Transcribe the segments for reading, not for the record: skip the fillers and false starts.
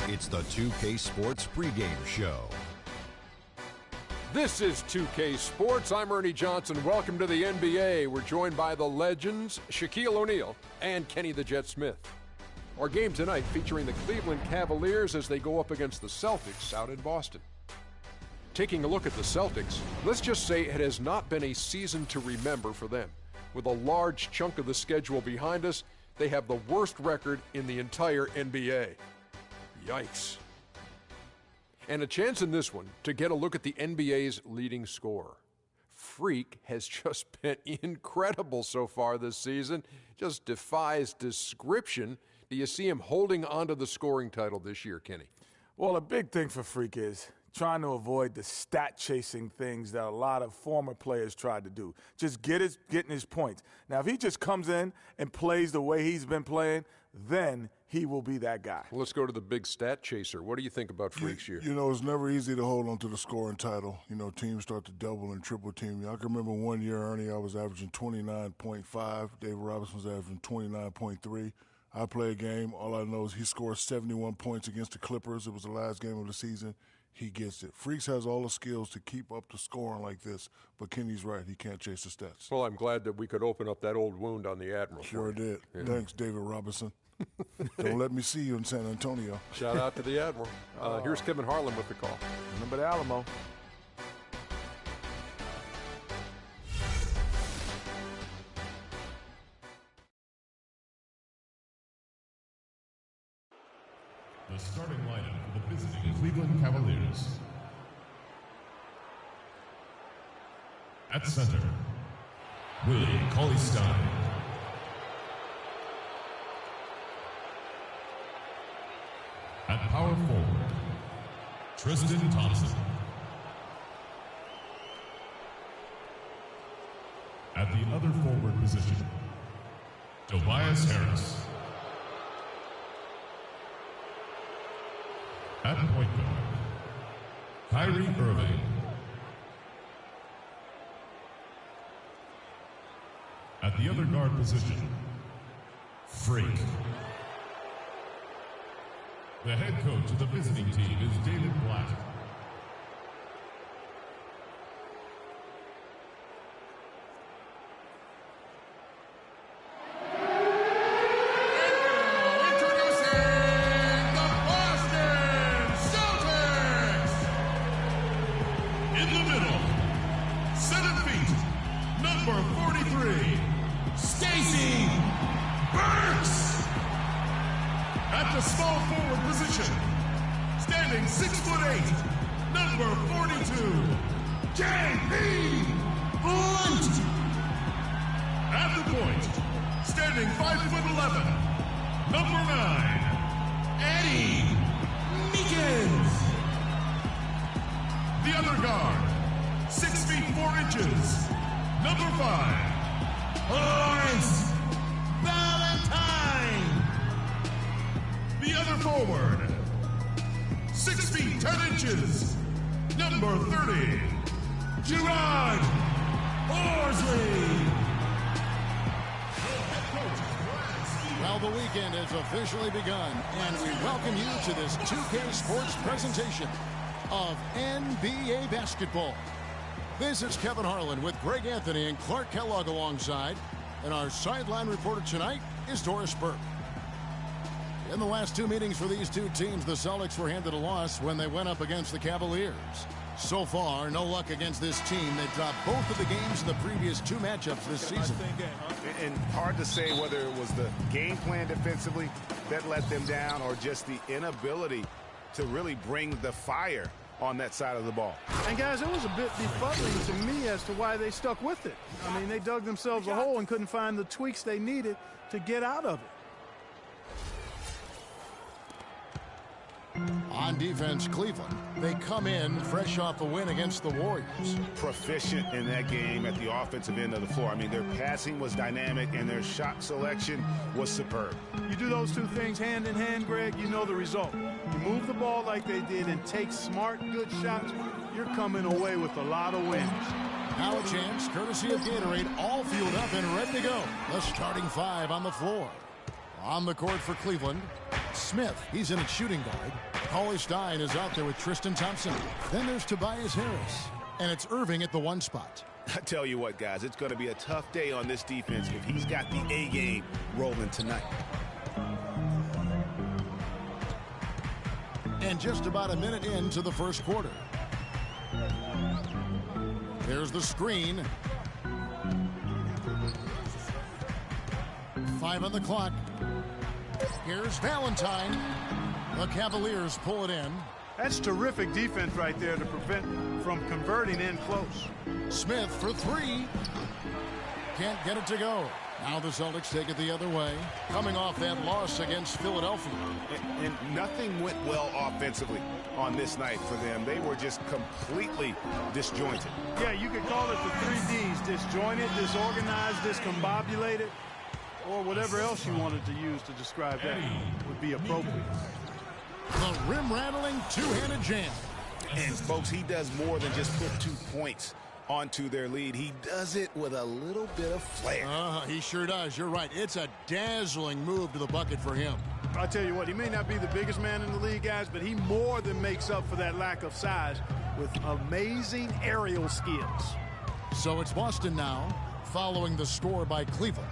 It's the 2K Sports pregame show. This is 2K Sports. I'm Ernie Johnson. Welcome to the NBA. We're joined by the legends, Shaquille O'Neal and Kenny the Jet Smith. Our game tonight featuring the Cleveland Cavaliers as they go up against the Celtics out in Boston. Taking a look at the Celtics, let's just say it has not been a season to remember for them. With a large chunk of the schedule behind us, they have the worst record in the entire NBA. Yikes. And a chance in this one to get a look at the NBA's leading scorer. Freak has just been incredible so far this season. Just defies description. Do you see him holding onto the scoring title this year, Kenny? Well, a big thing for Freak is trying to avoid the stat-chasing things that a lot of former players tried to do. Just getting his points. Now, if he just comes in and plays the way he's been playing, then he will be that guy. Well, let's go to the big stat chaser. What do you think about Freak's year? You know, it's never easy to hold on to the scoring title. You know, teams start to double and triple team you. I can remember one year, Ernie, I was averaging 29.5. David Robinson was averaging 29.3. I play a game. All I know is he scored 71 points against the Clippers. It was the last game of the season. He gets it. Freaks has all the skills to keep up the scoring like this, but Kenny's right. He can't chase the stats. Well, I'm glad that we could open up that old wound on the Admiral. Sure did. Yeah. Thanks, David Robinson. Don't let me see you in San Antonio. Shout out to the Admiral. Here's Kevin Harlan with the call. Remember the Alamo. The starting lineup for the visiting Cleveland Cavaliers. At center, Willie Cauley-Stein. At power forward, Tristan Thompson. At the other forward position, Tobias Harris. At point guard, Kyrie Irving. At the other guard position, Freak. The head coach of the visiting team is David Blatt. Officially begun, and we welcome you to this 2K Sports presentation of NBA basketball. This is Kevin Harlan with Greg Anthony and Clark Kellogg alongside, and our sideline reporter tonight is Doris Burke. In the last two meetings for these two teams, the Celtics were handed a loss when they went up against the Cavaliers. So far, no luck against this team. They dropped both of the games in the previous two matchups this season. And hard to say whether it was the game plan defensively that let them down or just the inability to really bring the fire on that side of the ball. And, guys, it was a bit befuddling to me as to why they stuck with it. I mean, they dug themselves a hole and couldn't find the tweaks they needed to get out of it. On defense, Cleveland, they come in fresh off a win against the Warriors. Proficient in that game at the offensive end of the floor. I mean, their passing was dynamic and their shot selection was superb. You do those two things hand in hand, Greg, you know the result. You move the ball like they did and take smart, good shots, you're coming away with a lot of wins. Now a chance, courtesy of Gatorade, all fueled up and ready to go. The starting five on the floor. On the court for Cleveland, Smith, he's in at shooting guard. Cauley Stein is out there with Tristan Thompson. Then there's Tobias Harris. And it's Irving at the 1 spot. I tell you what, guys, it's going to be a tough day on this defense if he's got the A game rolling tonight. And just about a minute into the first quarter. There's the screen. 5 on the clock. Here's Valentine. The Cavaliers pull it in. That's terrific defense right there to prevent from converting in close. Smith for 3. Can't get it to go. Now the Celtics take it the other way. Coming off that loss against Philadelphia. And nothing went well offensively on this night for them. They were just completely disjointed. Yeah, you could call it the 3 Ds. Disjointed, disorganized, discombobulated, or whatever else you wanted to use to describe that would be appropriate. The rim-rattling two-handed jam. And, folks, he does more than just put 2 points onto their lead. He does it with a little bit of flair. He sure does. You're right. It's a dazzling move to the bucket for him. I'll tell you what, he may not be the biggest man in the league, guys, but he more than makes up for that lack of size with amazing aerial skills. So it's Boston now, following the score by Cleveland.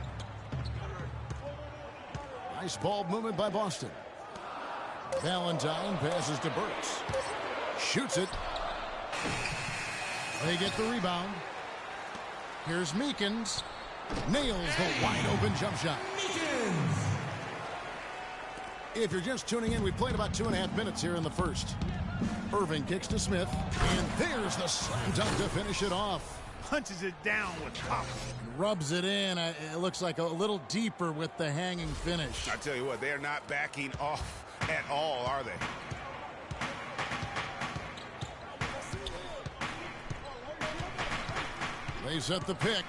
Nice ball movement by Boston. Valentine passes to Burks. Shoots it. They get the rebound. Here's Meekins. Nails the wide open jump shot. Meekins! If you're just tuning in, we played about 2.5 minutes here in the first. Irving kicks to Smith. And there's the slam dunk to finish it off. Punches it down with power. Rubs it in. It looks like a little deeper with the hanging finish. I tell you what, they're not backing off at all, are they? They set the pick.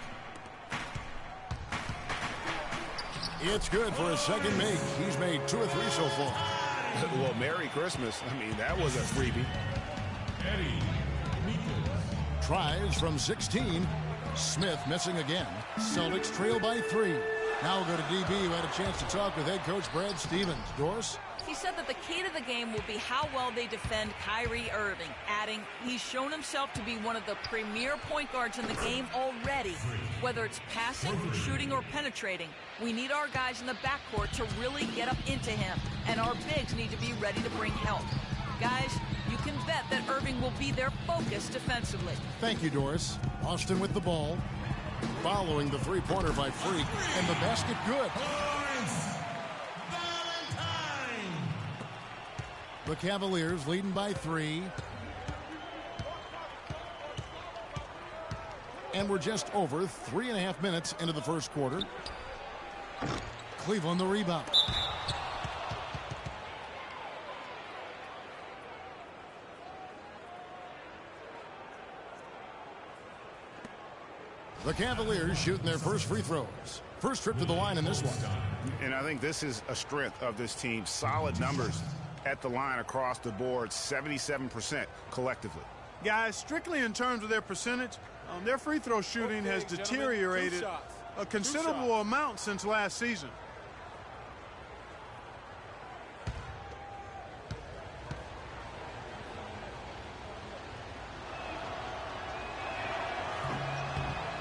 It's good for a second make. He's made 2 or 3 so far. Well, Merry Christmas. I mean, that was a freebie. Tries from 16. Smith missing again. Celtics trail by 3. Now we'll go to DB, who had a chance to talk with head coach Brad Stevens. Doris? He said that the key to the game will be how well they defend Kyrie Irving, adding he's shown himself to be one of the premier point guards in the game already. Whether it's passing, shooting, or penetrating, we need our guys in the backcourt to really get up into him, and our bigs need to be ready to bring help. Guys, you can bet that Irving will be their focus defensively. Thank you, Doris. Austin with the ball. Following the three-pointer by Freak, and the basket good. The Cavaliers leading by 3. And we're just over 3.5 minutes into the first quarter. Cleveland the rebound. The Cavaliers shooting their first free throws. First trip to the line in this one. And I think this is a strength of this team. Solid numbers at the line across the board, 77% collectively. Guys, strictly in terms of their percentage, their free throw shooting has deteriorated a considerable amount since last season.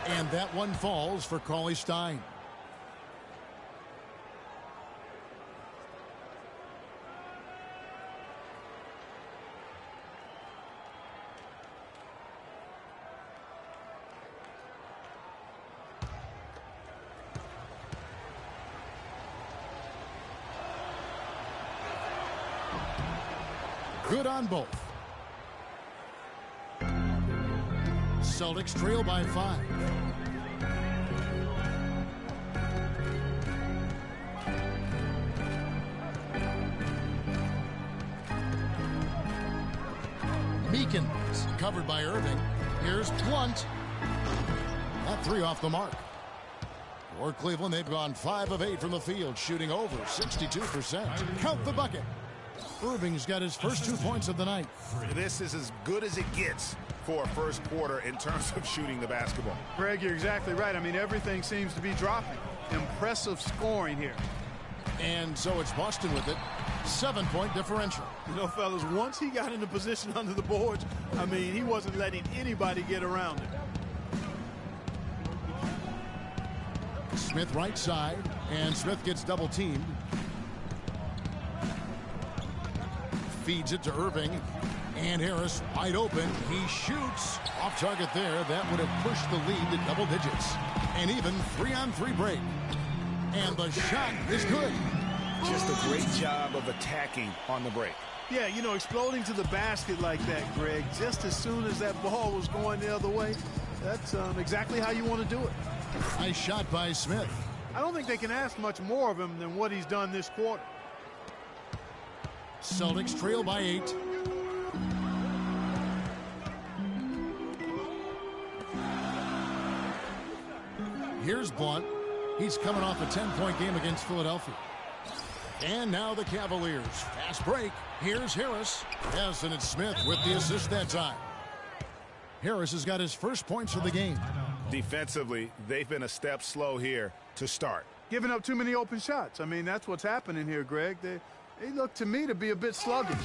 And that one falls for Cauley Stein. Good on both. Celtics trail by 5. Meekins covered by Irving. Here's Blunt. That 3 off the mark. For Cleveland, they've gone 5 of 8 from the field, shooting over 62%. Count the bucket. Irving's got his first 2 points of the night. This is as good as it gets for a first quarter in terms of shooting the basketball. Greg, you're exactly right. I mean, everything seems to be dropping. Impressive scoring here. And so it's Boston with it. 7-point differential. You know, fellas, once he got into position under the boards, I mean, he wasn't letting anybody get around him. Smith right side, and Smith gets double teamed. Feeds it to Irving, and Harris wide open. He shoots off target there. That would have pushed the lead to double digits. An even 3-on-3 break. And the shot is good. Just a great job of attacking on the break. Yeah, you know, exploding to the basket like that, Greg, just as soon as that ball was going the other way, that's exactly how you want to do it. Nice shot by Smith. I don't think they can ask much more of him than what he's done this quarter. Celtics trail by 8. Here's Blunt. He's coming off a 10-point game against Philadelphia. And now the Cavaliers. Fast break. Here's Harris. Yes, and it's Smith with the assist that time. Harris has got his first points of the game. Defensively, they've been a step slow here to start. Giving up too many open shots. I mean, that's what's happening here, Greg. They look to me to be a bit sluggish.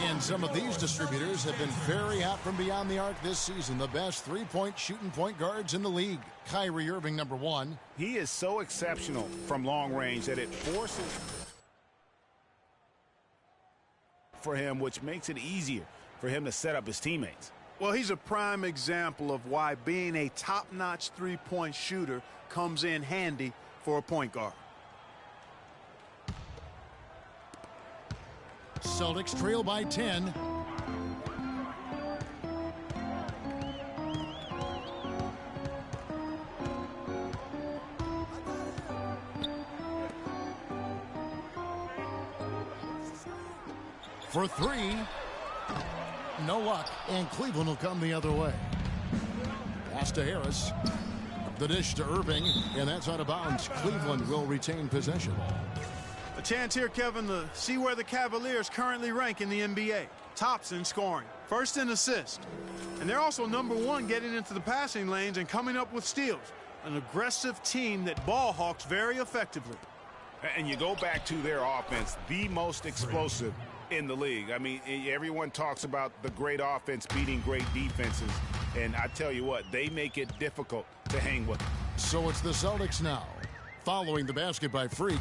And some of these distributors have been very hot from beyond the arc this season. The best three-point shooting point guards in the league. Kyrie Irving, number 1. He is so exceptional from long range that it forces for him, which makes it easier for him to set up his teammates. Well, he's a prime example of why being a top-notch three-point shooter comes in handy for a point guard. Celtics trail by 10. For 3. No luck, and Cleveland will come the other way. Pass to Harris. The dish to Irving, and that's out of bounds. Cleveland will retain possession. A chance here, Kevin, to see where the Cavaliers currently rank in the NBA. Tops in scoring, first in assists. And they're also number 1 getting into the passing lanes and coming up with steals. An aggressive team that ball hawks very effectively. And you go back to their offense, the most explosive in the league. I mean, everyone talks about the great offense beating great defenses. And I tell you what, they make it difficult to hang with. So it's the Celtics now, following the basket by Freak.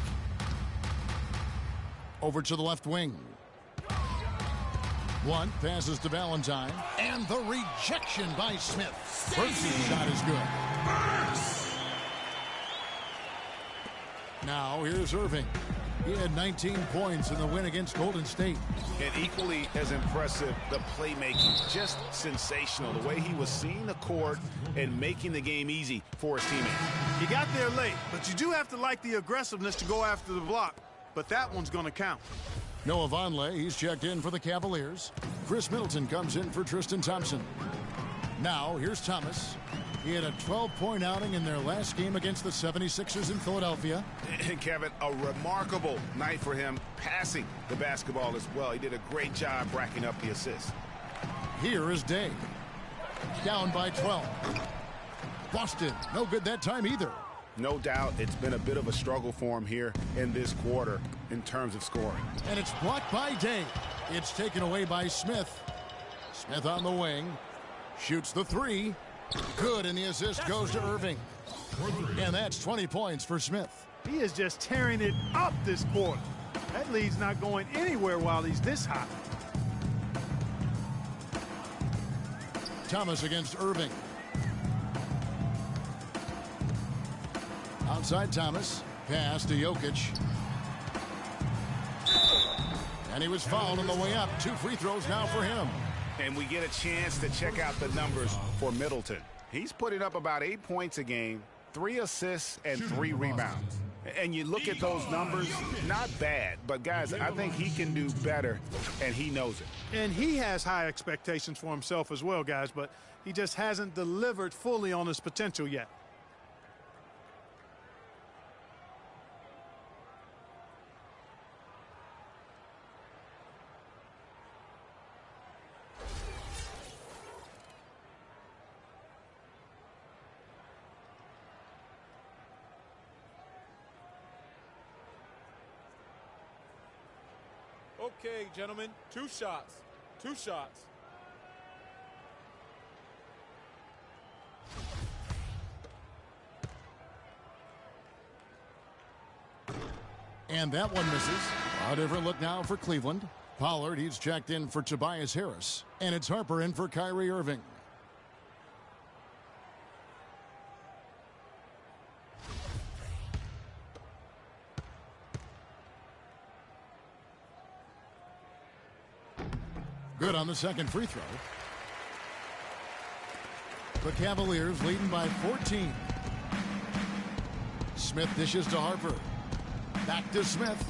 Over to the left wing. One passes to Valentine. And the rejection by Smith. First shot is good. Now here's Irving. He had 19 points in the win against Golden State. And equally as impressive, the playmaking. Just sensational. The way he was seeing the court and making the game easy for his teammates. You got there late, but you do have to like the aggressiveness to go after the block. But that one's going to count. Noah Vonleh, he's checked in for the Cavaliers. Chris Middleton comes in for Tristan Thompson. Now, here's Thomas. He had a 12-point outing in their last game against the 76ers in Philadelphia. And Kevin, a remarkable night for him passing the basketball as well. He did a great job racking up the assists. Here is Day. Down by 12. Busted. No good that time either. No doubt it's been a bit of a struggle for him here in this quarter in terms of scoring. And it's blocked by Day. It's taken away by Smith. Smith on the wing. Shoots the 3. Good, and the assist goes to Irving. And that's 20 points for Smith. He is just tearing it up this quarter. That lead's not going anywhere while he's this hot. Thomas against Irving. Outside Thomas. Pass to Jokic. And he was fouled on the way up. 2 free throws now for him. And we get a chance to check out the numbers for Middleton. He's putting up about 8 points a game, 3 assists, and 3 rebounds. And you look at those numbers, not bad. But, guys, I think he can do better, and he knows it. And he has high expectations for himself as well, guys, but he just hasn't delivered fully on his potential yet. Okay, gentlemen, 2 shots. 2 shots. And that one misses. A different look now for Cleveland. Pollard, he's checked in for Tobias Harris. And it's Harper in for Kyrie Irving. Good on the second free throw. The Cavaliers leading by 14. Smith dishes to Harper. Back to Smith.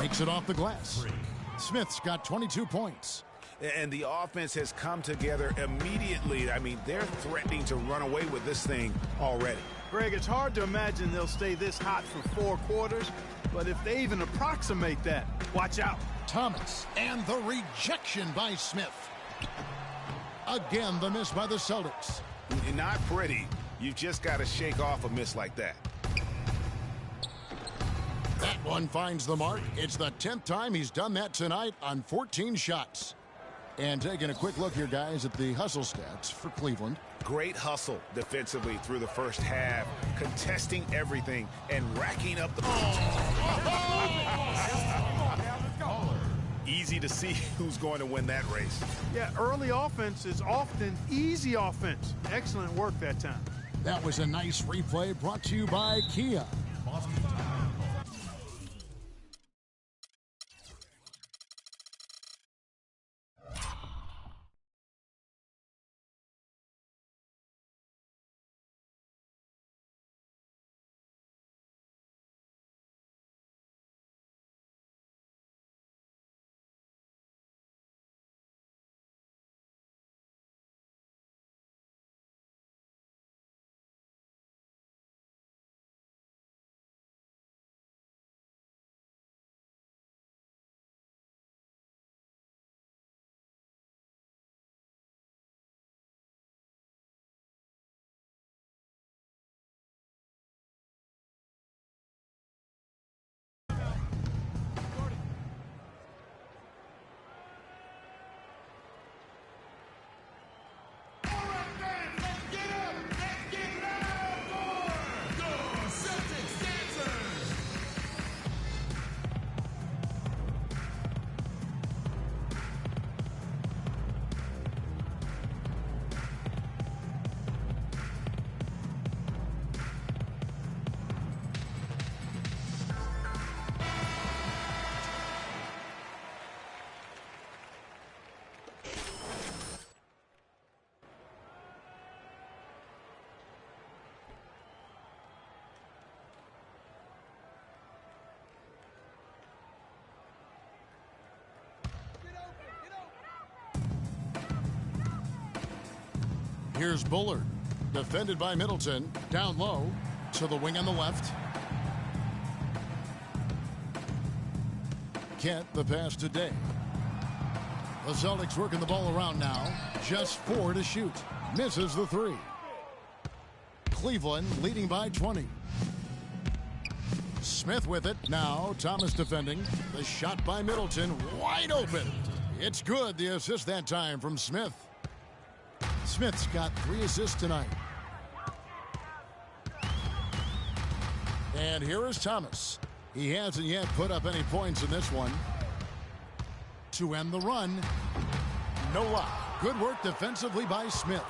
Takes it off the glass. Smith's got 22 points. And the offense has come together immediately. I mean, they're threatening to run away with this thing already. Greg, it's hard to imagine they'll stay this hot for 4 quarters, but if they even approximate that, watch out. Thomas, and the rejection by Smith. Again, the miss by the Celtics. Not pretty. You've just got to shake off a miss like that. That one finds the mark. It's the 10th time he's done that tonight on 14 shots. And taking a quick look here, guys, at the hustle stats for Cleveland. Great hustle defensively through the first half, contesting everything and racking up the Easy to see who's going to win that race. Yeah, early offense is often easy offense. Excellent work that time. That was a nice replay brought to you by Kia. Here's Bullard, defended by Middleton, down low to the wing on the left. Kent, the pass to Day. The Celtics working the ball around now. Just 4 to shoot. Misses the 3. Cleveland leading by 20. Smith with it. Now Thomas defending. The shot by Middleton. Wide open. It's good. The assist that time from Smith. Smith's got 3 assists tonight. And here is Thomas. He hasn't yet put up any points in this one. To end the run. No luck. Good work defensively by Smith.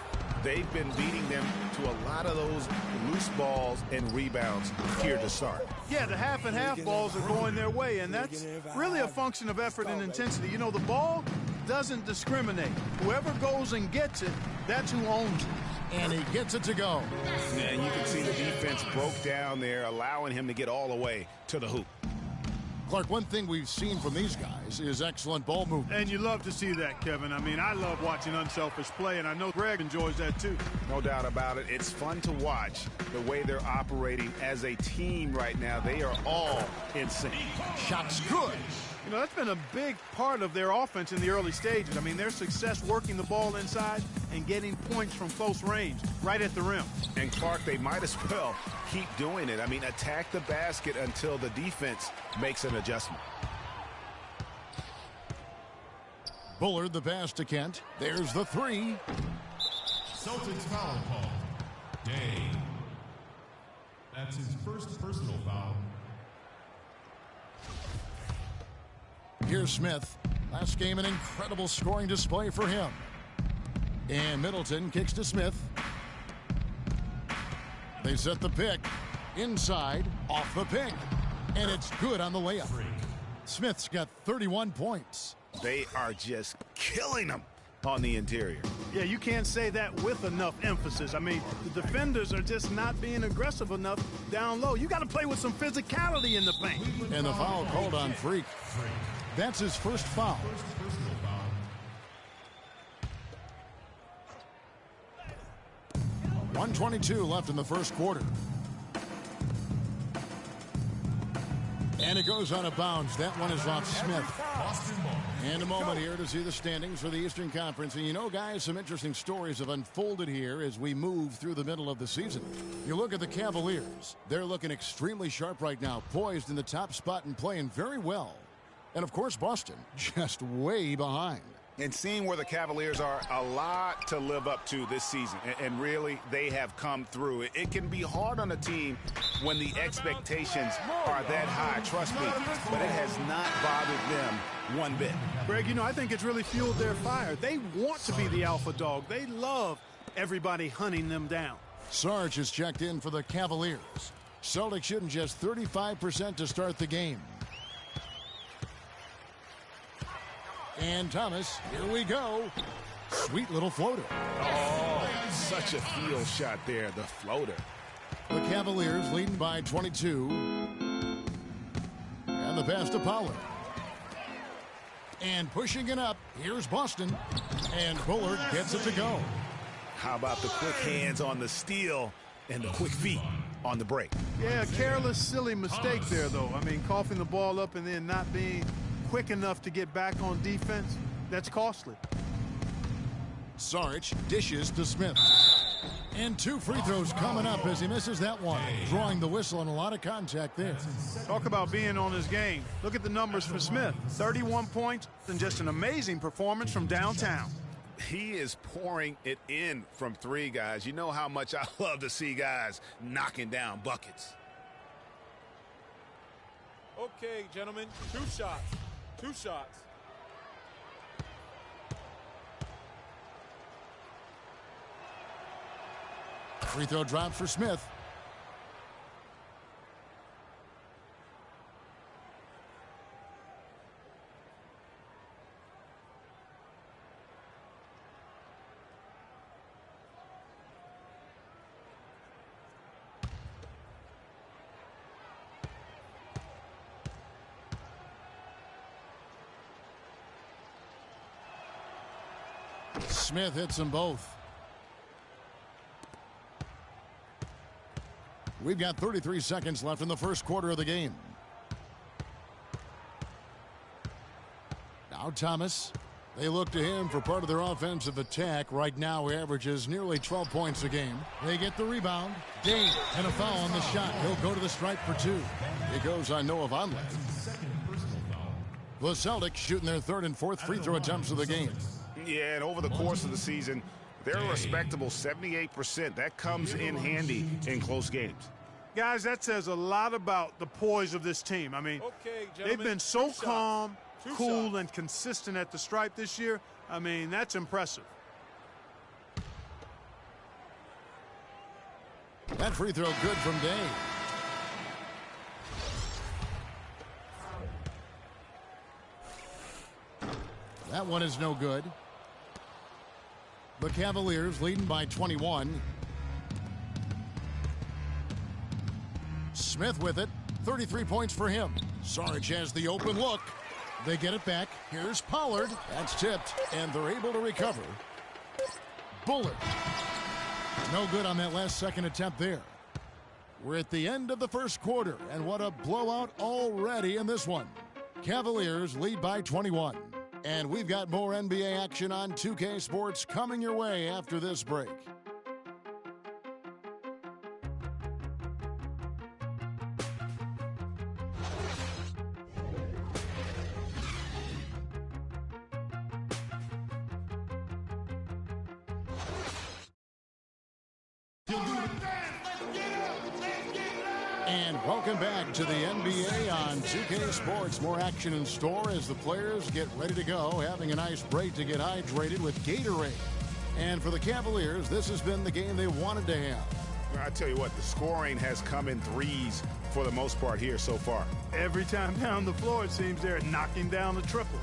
they've been beating them to a lot of those loose balls and rebounds here to start. Yeah, the half and half balls are going their way, and that's really a function of effort and intensity. You know, the ball doesn't discriminate. Whoever goes and gets it, that's who owns it. And he gets it to go. And you can see the defense broke down there, allowing him to get all the way to the hoop. Clark, one thing we've seen from these guys is excellent ball movement. And you love to see that, Kevin. I mean, I love watching unselfish play, and I know Greg enjoys that too. No doubt about it. It's fun to watch the way they're operating as a team right now. They are all in sync. Shot's good. You know, that's been a big part of their offense in the early stages. I mean, their success working the ball inside and getting points from close range, right at the rim. And Clark, they might as well keep doing it. I mean, attack the basket until the defense makes an adjustment. Bullard the pass to Kent. There's the three. Celtics foul call. Day. That's his first personal foul. Here's Smith. Last game, an incredible scoring display for him. And Middleton kicks to Smith. They set the pick. Inside, off the pick. And it's good on the layup. Smith's got 31 points. They are just killing them on the interior. Yeah, you can't say that with enough emphasis. I mean, the defenders are just not being aggressive enough down low. You got to play with some physicality in the paint. And the foul called on Freak. That's his first foul. 1:22 left in the first quarter. And it goes out of bounds. That one is off Smith. And a moment here to see the standings for the Eastern Conference. And you know, guys, some interesting stories have unfolded here as we move through the middle of the season. You look at the Cavaliers. They're looking extremely sharp right now, poised in the top spot and playing very well. And, of course, Boston just way behind. And seeing where the Cavaliers are, a lot to live up to this season. And really, they have come through. It can be hard on a team when the expectations are that high, trust me. But it has not bothered them one bit. Greg, you know, I think it's really fueled their fire. They want to be the alpha dog. They love everybody hunting them down. Sarge has checked in for the Cavaliers. Celtics shooting just 35% to start the game. And Thomas, here we go. Sweet little floater. Oh, such a feel shot there, the floater. The Cavaliers leading by 22. And the pass to Pollard. And pushing it up, here's Boston. And Bullard gets it to go. How about the quick hands on the steal and the quick feet on the break? Yeah, a careless, silly mistake there, though. I mean, coughing the ball up and then not being quick enough to get back on defense, that's costly. Sarge dishes to Smith. And 2 free throws coming up as he misses that one. Drawing the whistle and a lot of contact there. Talk about being on his game. Look at the numbers for Smith. 31 points and just an amazing performance from downtown. He is pouring it in from 3, guys. You know how much I love to see guys knocking down buckets. Okay, gentlemen, 2 shots. 2 shots. Free throw drop for Smith. Smith hits them both. We've got 33 seconds left in the first quarter of the game. Now Thomas. They look to him for part of their offensive attack. Right now, he averages nearly 12 points a game. They get the rebound. Dane and a foul on the shot. He'll go to the stripe for 2. It goes on Noah Vonleh. The Celtics shooting their 3rd and 4th free throw attempts of the game. Yeah, and over the course of the season, they're a respectable 78%. That comes in handy in close games. Guys, that says a lot about the poise of this team. I mean, they've been so calm, cool, and consistent at the stripe this year. I mean, that's impressive. That free throw good from Dave. That one is no good. The Cavaliers leading by 21. Smith with it. 33 points for him. Sarge has the open look. They get it back. Here's Pollard. That's tipped, and they're able to recover. Bullard. No good on that last second attempt there. We're at the end of the first quarter, and what a blowout already in this one. Cavaliers lead by 21. And we've got more NBA action on 2K Sports coming your way after this break. And welcome back to the NBA on 2K Sports. More action in store as the players get ready to go, having a nice break to get hydrated with Gatorade. And for the Cavaliers, this has been the game they wanted to have. I tell you what, the scoring has come in threes for the most part here so far. Every time down the floor, it seems they're knocking down the triple.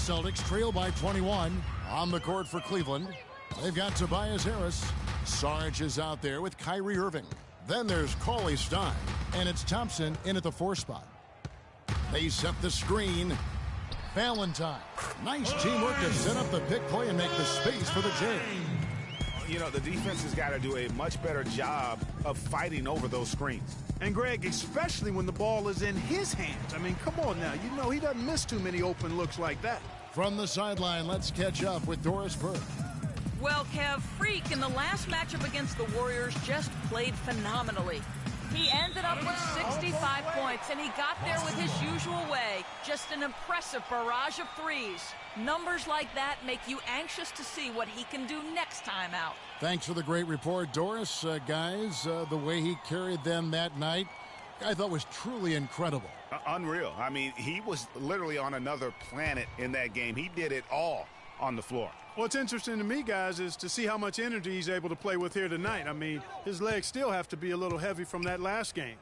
Celtics trail by 21 on the court for Cleveland. They've got Tobias Harris. Sarge is out there with Kyrie Irving. Then there's Cauley Stein, and it's Thompson in at the 4 spot. They set the screen. Valentine. Nice teamwork to set up the pick play and make the space for the J. You know, the defense has got to do a much better job of fighting over those screens. And, Greg, especially when the ball is in his hands. I mean, come on now. You know he doesn't miss too many open looks like that. From the sideline, let's catch up with Doris Burke. Well, Kev, Freak in the last matchup against the Warriors just played phenomenally. He ended up with 65 points, and he got there with his usual way. Just an impressive barrage of threes. Numbers like that make you anxious to see what he can do next time out. Thanks for the great report, Doris. Guys, the way he carried them that night, I thought was truly incredible. Unreal. I mean, he was literally on another planet in that game. He did it all on the floor. What's interesting to me, guys, is to see how much energy he's able to play with here tonight. I mean, his legs still have to be a little heavy from that last game.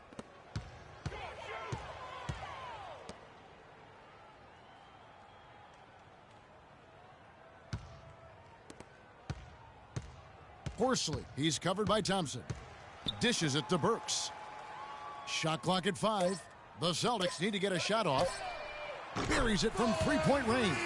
Horsley, he's covered by Thompson. Dishes it to Burks. Shot clock at 5. The Celtics need to get a shot off. Buries it from three-point range.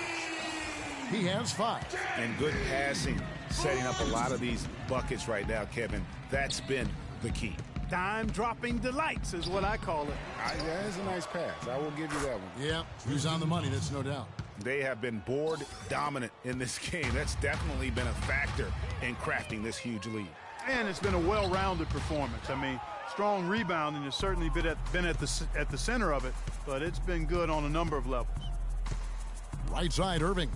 He has 5. And good passing, setting up a lot of these buckets right now, Kevin. That's been the key. Dime-dropping delights is what I call it. That is a nice pass. I will give you that one. Yeah, he's on the money, that's no doubt. They have been board dominant in this game. That's definitely been a factor in crafting this huge lead. And it's been a well-rounded performance. I mean, strong rebounding has certainly been at the center of it, but it's been good on a number of levels. Right side, Irving.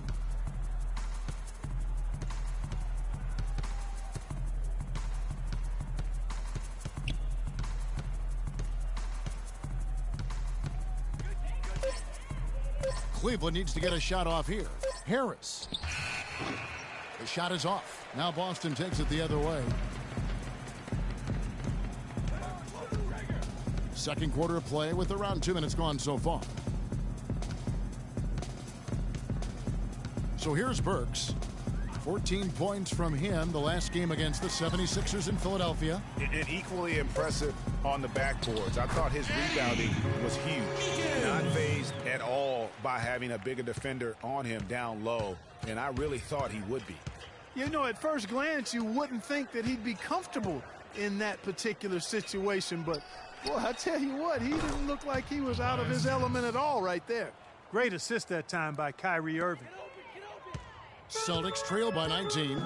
Cleveland needs to get a shot off here. Harris. The shot is off. Now Boston takes it the other way. Second quarter of play with around 2 minutes gone so far. So here's Burks. 14 points from him the last game against the 76ers in Philadelphia. And equally impressive on the backboards. I thought his rebounding was huge. Not fazed at all by having a bigger defender on him down low. And I really thought he would be. You know, at first glance, you wouldn't think that he'd be comfortable in that particular situation. But, boy, I tell you what, he didn't look like he was out of his element at all right there. Great assist that time by Kyrie Irving. Celtics trail by 19.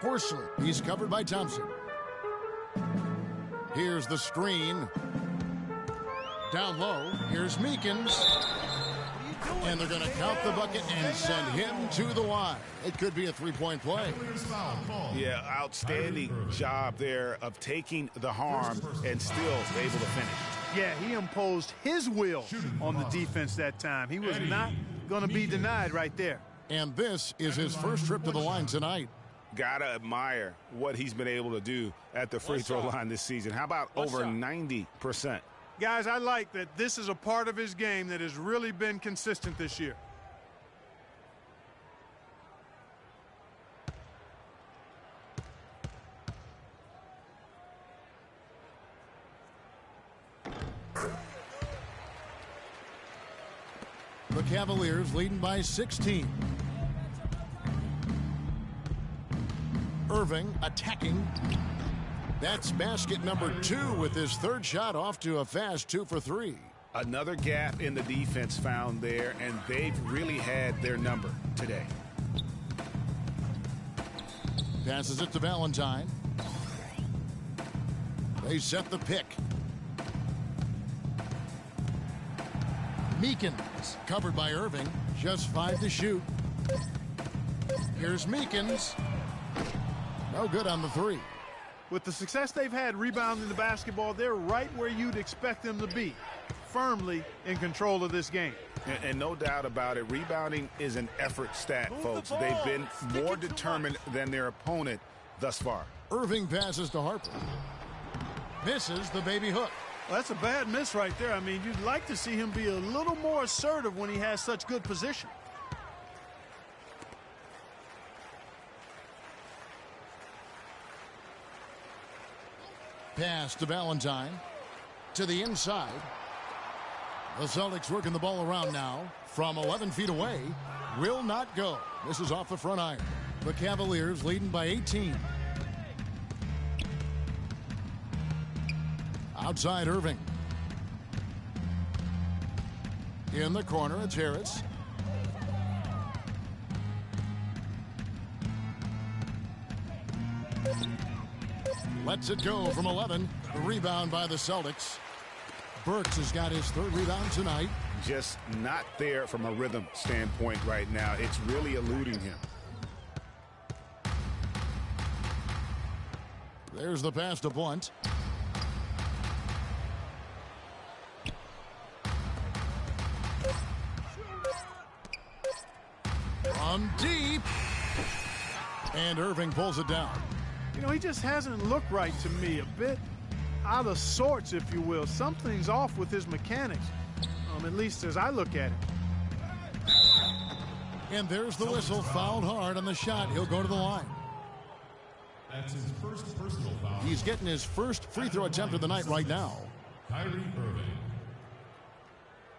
Horsley, he's covered by Thompson. Here's the screen. Down low, here's Meekins. And they're going to count the bucket and send him to the line. It could be a three-point play. Yeah, outstanding job there of taking the harm and still able to finish. Yeah, he imposed his will on the defense that time. He was not going to be denied right there. And this is his first trip to the line tonight. Gotta admire what he's been able to do at the free throw line this season. How about over 90%? Guys, I like that this is a part of his game that has really been consistent this year. The Cavaliers leading by 16. Irving attacking. That's basket number 2 with his third shot off to a fast 2 for 3. Another gap in the defense found there, and they've really had their number today. Passes it to Valentine. They set the pick. Meekins covered by Irving. Just 5 to shoot. Here's Meekins. No good on the 3. With the success they've had rebounding the basketball, they're right where you'd expect them to be, firmly in control of this game. And no doubt about it, rebounding is an effort stat, folks. They've been more determined than their opponent thus far. Irving passes to Harper. Misses the baby hook. Well, that's a bad miss right there. I mean, you'd like to see him be a little more assertive when he has such good position. Pass to Valentine. To the inside. The Celtics working the ball around now. From 11 feet away. Will not go. This is off the front iron. The Cavaliers leading by 18. Outside Irving. In the corner, it's Harris. Lets it go from 11. The rebound by the Celtics. Burks has got his third rebound tonight. Just not there from a rhythm standpoint right now. It's really eluding him. There's the pass to Blunt. From deep. And Irving pulls it down. You know, he just hasn't looked right to me. A bit out of sorts, if you will. Something's off with his mechanics, at least as I look at it. And there's the whistle. Fouled hard on the shot. He'll go to the line. That's his first personal foul. He's getting his first free throw attempt of the night right now. Kyrie Irving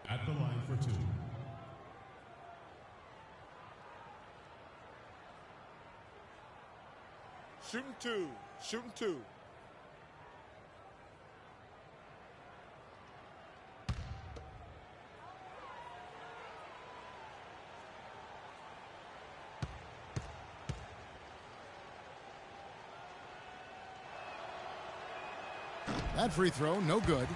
at the line for 2. Shooting 2. Shooting 2. That free throw, no good.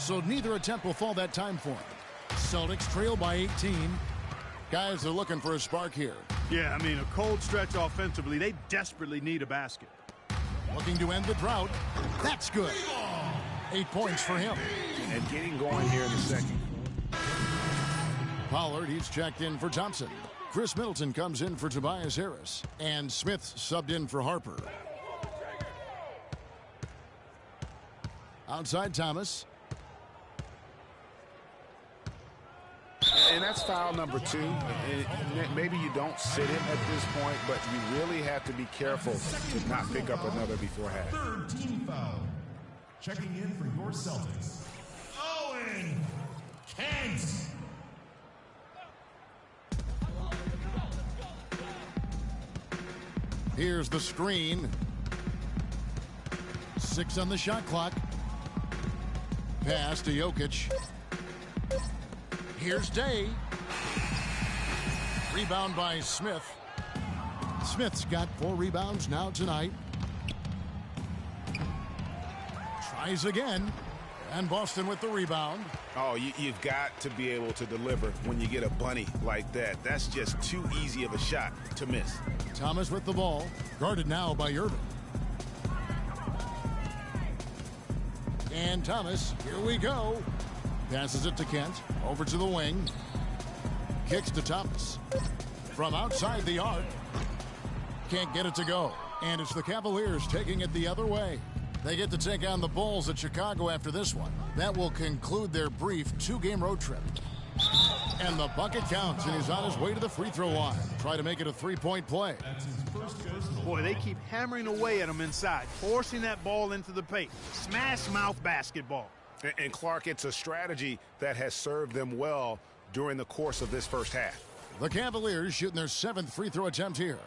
So neither attempt will fall that time for him. Celtics trail by 18. Guys are looking for a spark here. Yeah, I mean, a cold stretch offensively. They desperately need a basket. Looking to end the drought. That's good. 8 points for him. And getting going here in the second. Pollard, he's checked in for Thompson. Chris Middleton comes in for Tobias Harris. And Smith subbed in for Harper. Outside Thomas. And that's foul number 2. Maybe you don't sit him at this point, but you really have to be careful to not pick up another before half. Third team foul. Checking in for your Celtics, Owen Kent. Here's the screen. 6 on the shot clock. Pass to Jokic. Here's Day. Rebound by Smith. Smith's got 4 rebounds now tonight. Tries again. And Boston with the rebound. Oh, you've got to be able to deliver when you get a bunny like that. That's just too easy of a shot to miss. Thomas with the ball. Guarded now by Irving. And Thomas, here we go. Passes it to Kent. Over to the wing. Kicks to Thomas. From outside the arc. Can't get it to go. And it's the Cavaliers taking it the other way. They get to take on the Bulls at Chicago after this one. That will conclude their brief 2-game road trip. And the bucket counts, and he's on his way to the free throw line. Try to make it a 3-point play. Boy, they keep hammering away at him inside, forcing that ball into the paint. Smash mouth basketball. And Clark, it's a strategy that has served them well during the course of this first half. The Cavaliers shooting their 7th free throw attempt here.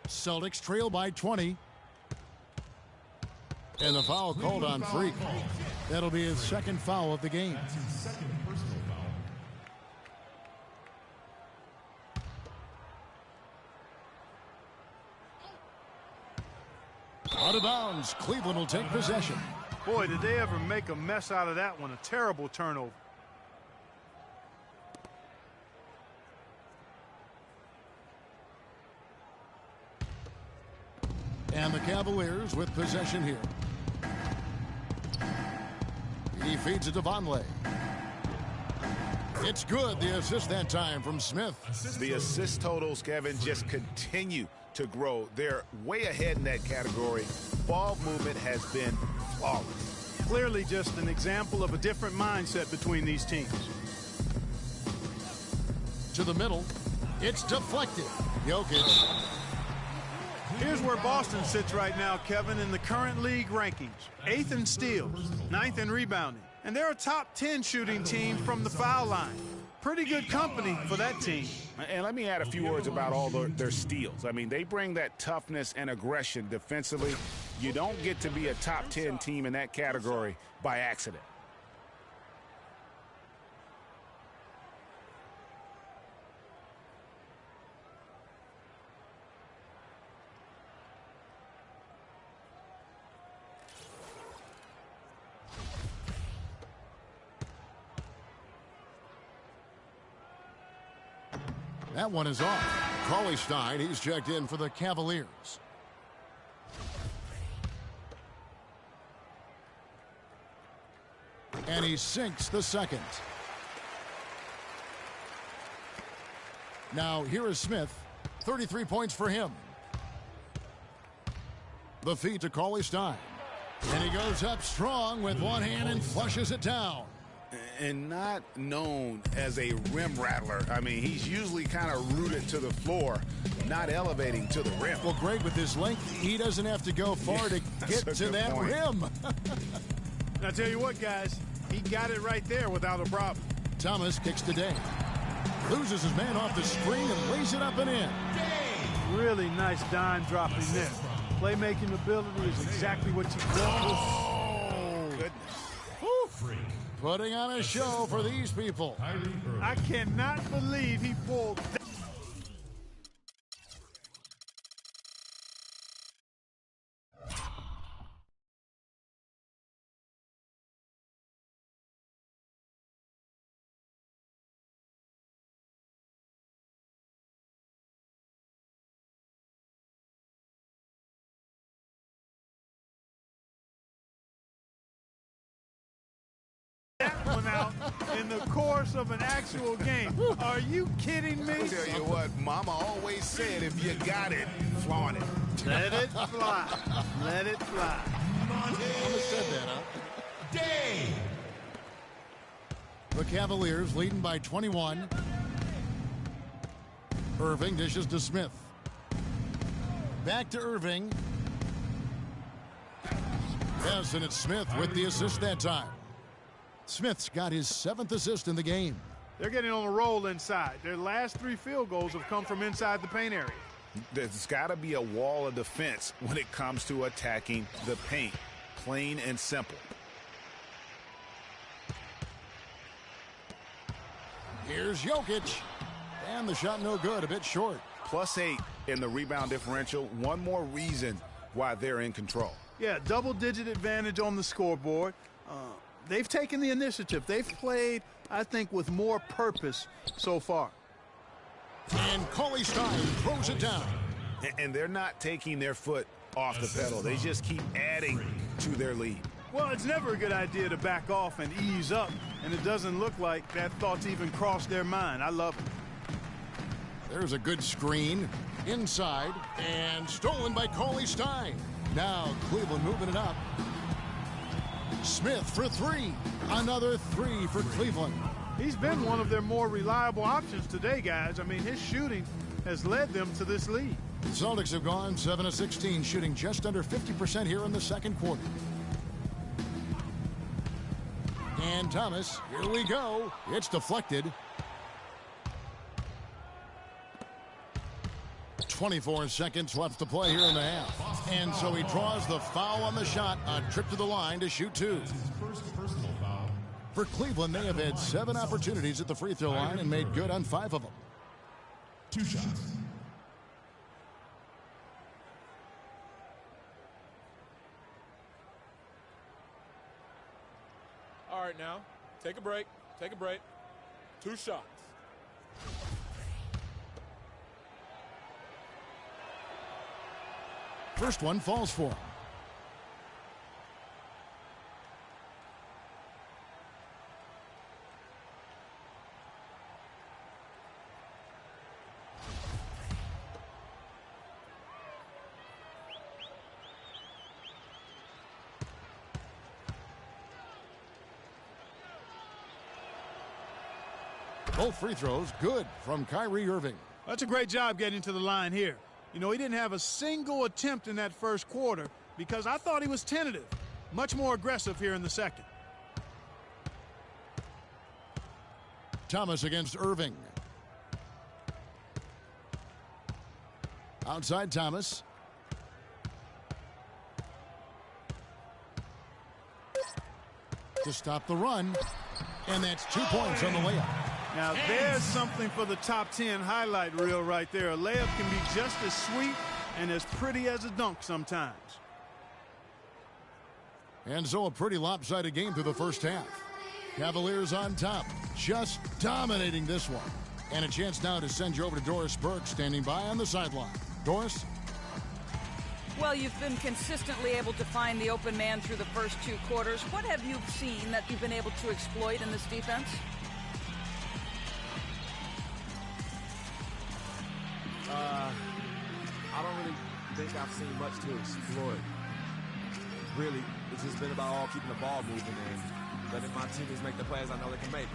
Celtics trail by 20. And the foul called on Freak. That'll be his 2nd foul of the game. That's his 2nd personal foul. Out of bounds. Cleveland will take possession. Boy, did they ever make a mess out of that one. A terrible turnover. And the Cavaliers with possession here. He feeds it to Vonleh. It's good. The assist that time from Smith. The assist totals, Kevin, just continue to grow. They're way ahead in that category. Ball movement has been flawless. Clearly just an example of a different mindset between these teams. To the middle. It's deflected. Jokic. Here's where Boston sits right now, Kevin, in the current league rankings. 8th in steals, 9th in rebounding. And they're a top 10 shooting team from the foul line. Pretty good company for that team. And let me add a few words about all their steals. I mean, they bring that toughness and aggression defensively. You don't get to be a top 10 team in that category by accident. That one is off. Cauley Stein, he's checked in for the Cavaliers. And he sinks the 2nd. Now here is Smith. 33 points for him. The feed to Cauley Stein. And he goes up strong with one hand and flushes it down. And not known as a rim rattler. I mean, he's usually kind of rooted to the floor, not elevating to the rim. Well, Greg, with his length, he doesn't have to go far to get to that point. rim. And I tell you what, guys, he got it right there without a problem. Thomas kicks to Day. Loses his man off the screen and lays it up and in. Really nice dime dropping there. Playmaking ability is exactly what you want. Oh, goodness. Putting on a show for these people. I cannot believe he pulled that. that one out in the course of an actual game. Are you kidding me? I'll tell you what, Mama always said, if you got it, flaunt it. Let it fly. Let it fly. Mama said that, huh? Day. The Cavaliers leading by 21. Irving dishes to Smith. Back to Irving. Yes, and it's Smith with the assist that time. Smith's got his 7th assist in the game. They're getting on a roll inside. Their last 3 field goals have come from inside the paint area. There's got to be a wall of defense when it comes to attacking the paint. Plain and simple. Here's Jokic. And the shot no good, a bit short. +8 in the rebound differential. One more reason why they're in control. Yeah, double-digit advantage on the scoreboard. They've taken the initiative. They've played, I think, with more purpose so far. And Cauley Stein throws it down. And they're not taking their foot off the pedal. They just keep adding to their lead. Well, it's never a good idea to back off and ease up, and it doesn't look like that thought's even crossed their mind. I love it. There's a good screen inside and stolen by Cauley Stein. Now Cleveland moving it up. Smith for 3. Another 3 for Cleveland. He's been one of their more reliable options today, guys. I mean, his shooting has led them to this lead. The Celtics have gone 7 of 16, shooting just under 50% here in the second quarter. And Thomas, here we go. It's deflected. 24 seconds left to play here in the half. And so he draws the foul on the shot. A trip to the line to shoot 2. For Cleveland, they have had 7 opportunities at the free throw line and made good on 5 of them. 2 shots. All right, now, take a break. Take a break. 2 shots. First one falls for him. Both free throws good from Kyrie Irving. That's a great job getting to the line here. You know, he didn't have a single attempt in that first quarter because I thought he was tentative. Much more aggressive here in the second. Thomas against Irving. Outside Thomas. To stop the run. And that's 2 points on the layup. Now there's something for the top 10 highlight reel right there. A layup can be just as sweet and as pretty as a dunk sometimes. And so a pretty lopsided game through the first half. Cavaliers on top, just dominating this one. And a chance now to send you over to Doris Burke, standing by on the sideline. Doris? Well, you've been consistently able to find the open man through the first 2 quarters. What have you seen that you've been able to exploit in this defense? I don't really think I've seen much to exploit. Really, it's just been about all keeping the ball moving and letting my teammates make the plays I know they can make.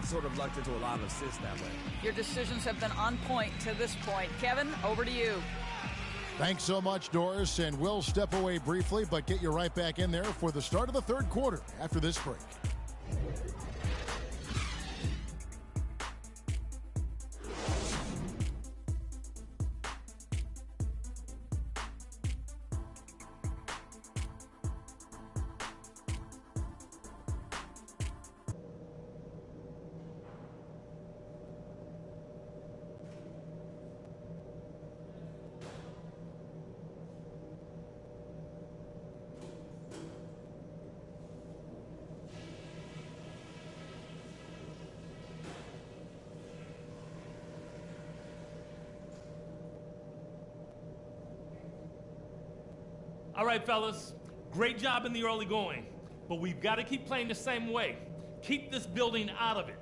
Sort of lucked into a lot of assists that way. Your decisions have been on point to this point. Kevin, over to you. Thanks so much, Doris, and we'll step away briefly, but get you right back in there for the start of the third quarter after this break. All right, fellas, great job in the early going, but we've got to keep playing the same way. Keep this building out of it.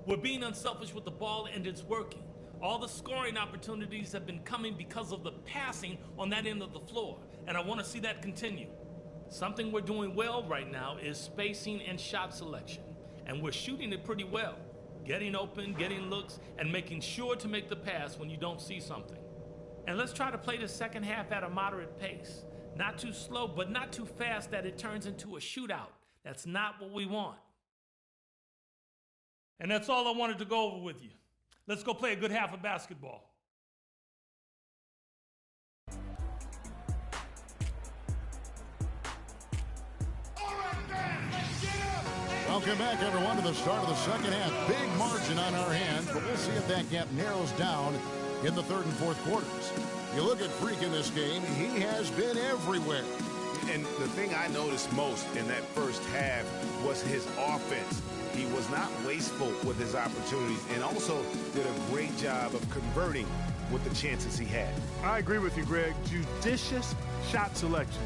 We're being unselfish with the ball, and it's working. All the scoring opportunities have been coming because of the passing on that end of the floor, and I want to see that continue. Something we're doing well right now is spacing and shot selection, and we're shooting it pretty well. Getting open, getting looks, and making sure to make the pass when you don't see something. And let's try to play the second half at a moderate pace. Not too slow, but not too fast that it turns into a shootout. That's not what we want. And that's all I wanted to go over with you. Let's go play a good half of basketball. Welcome back, everyone, to the start of the second half. Big margin on our hands, but we'll see if that gap narrows down in the third and fourth quarters. You look at Freak in this game, he has been everywhere. And the thing I noticed most in that first half was his offense. He was not wasteful with his opportunities and also did a great job of converting with the chances he had. I agree with you, Greg. Judicious shot selection.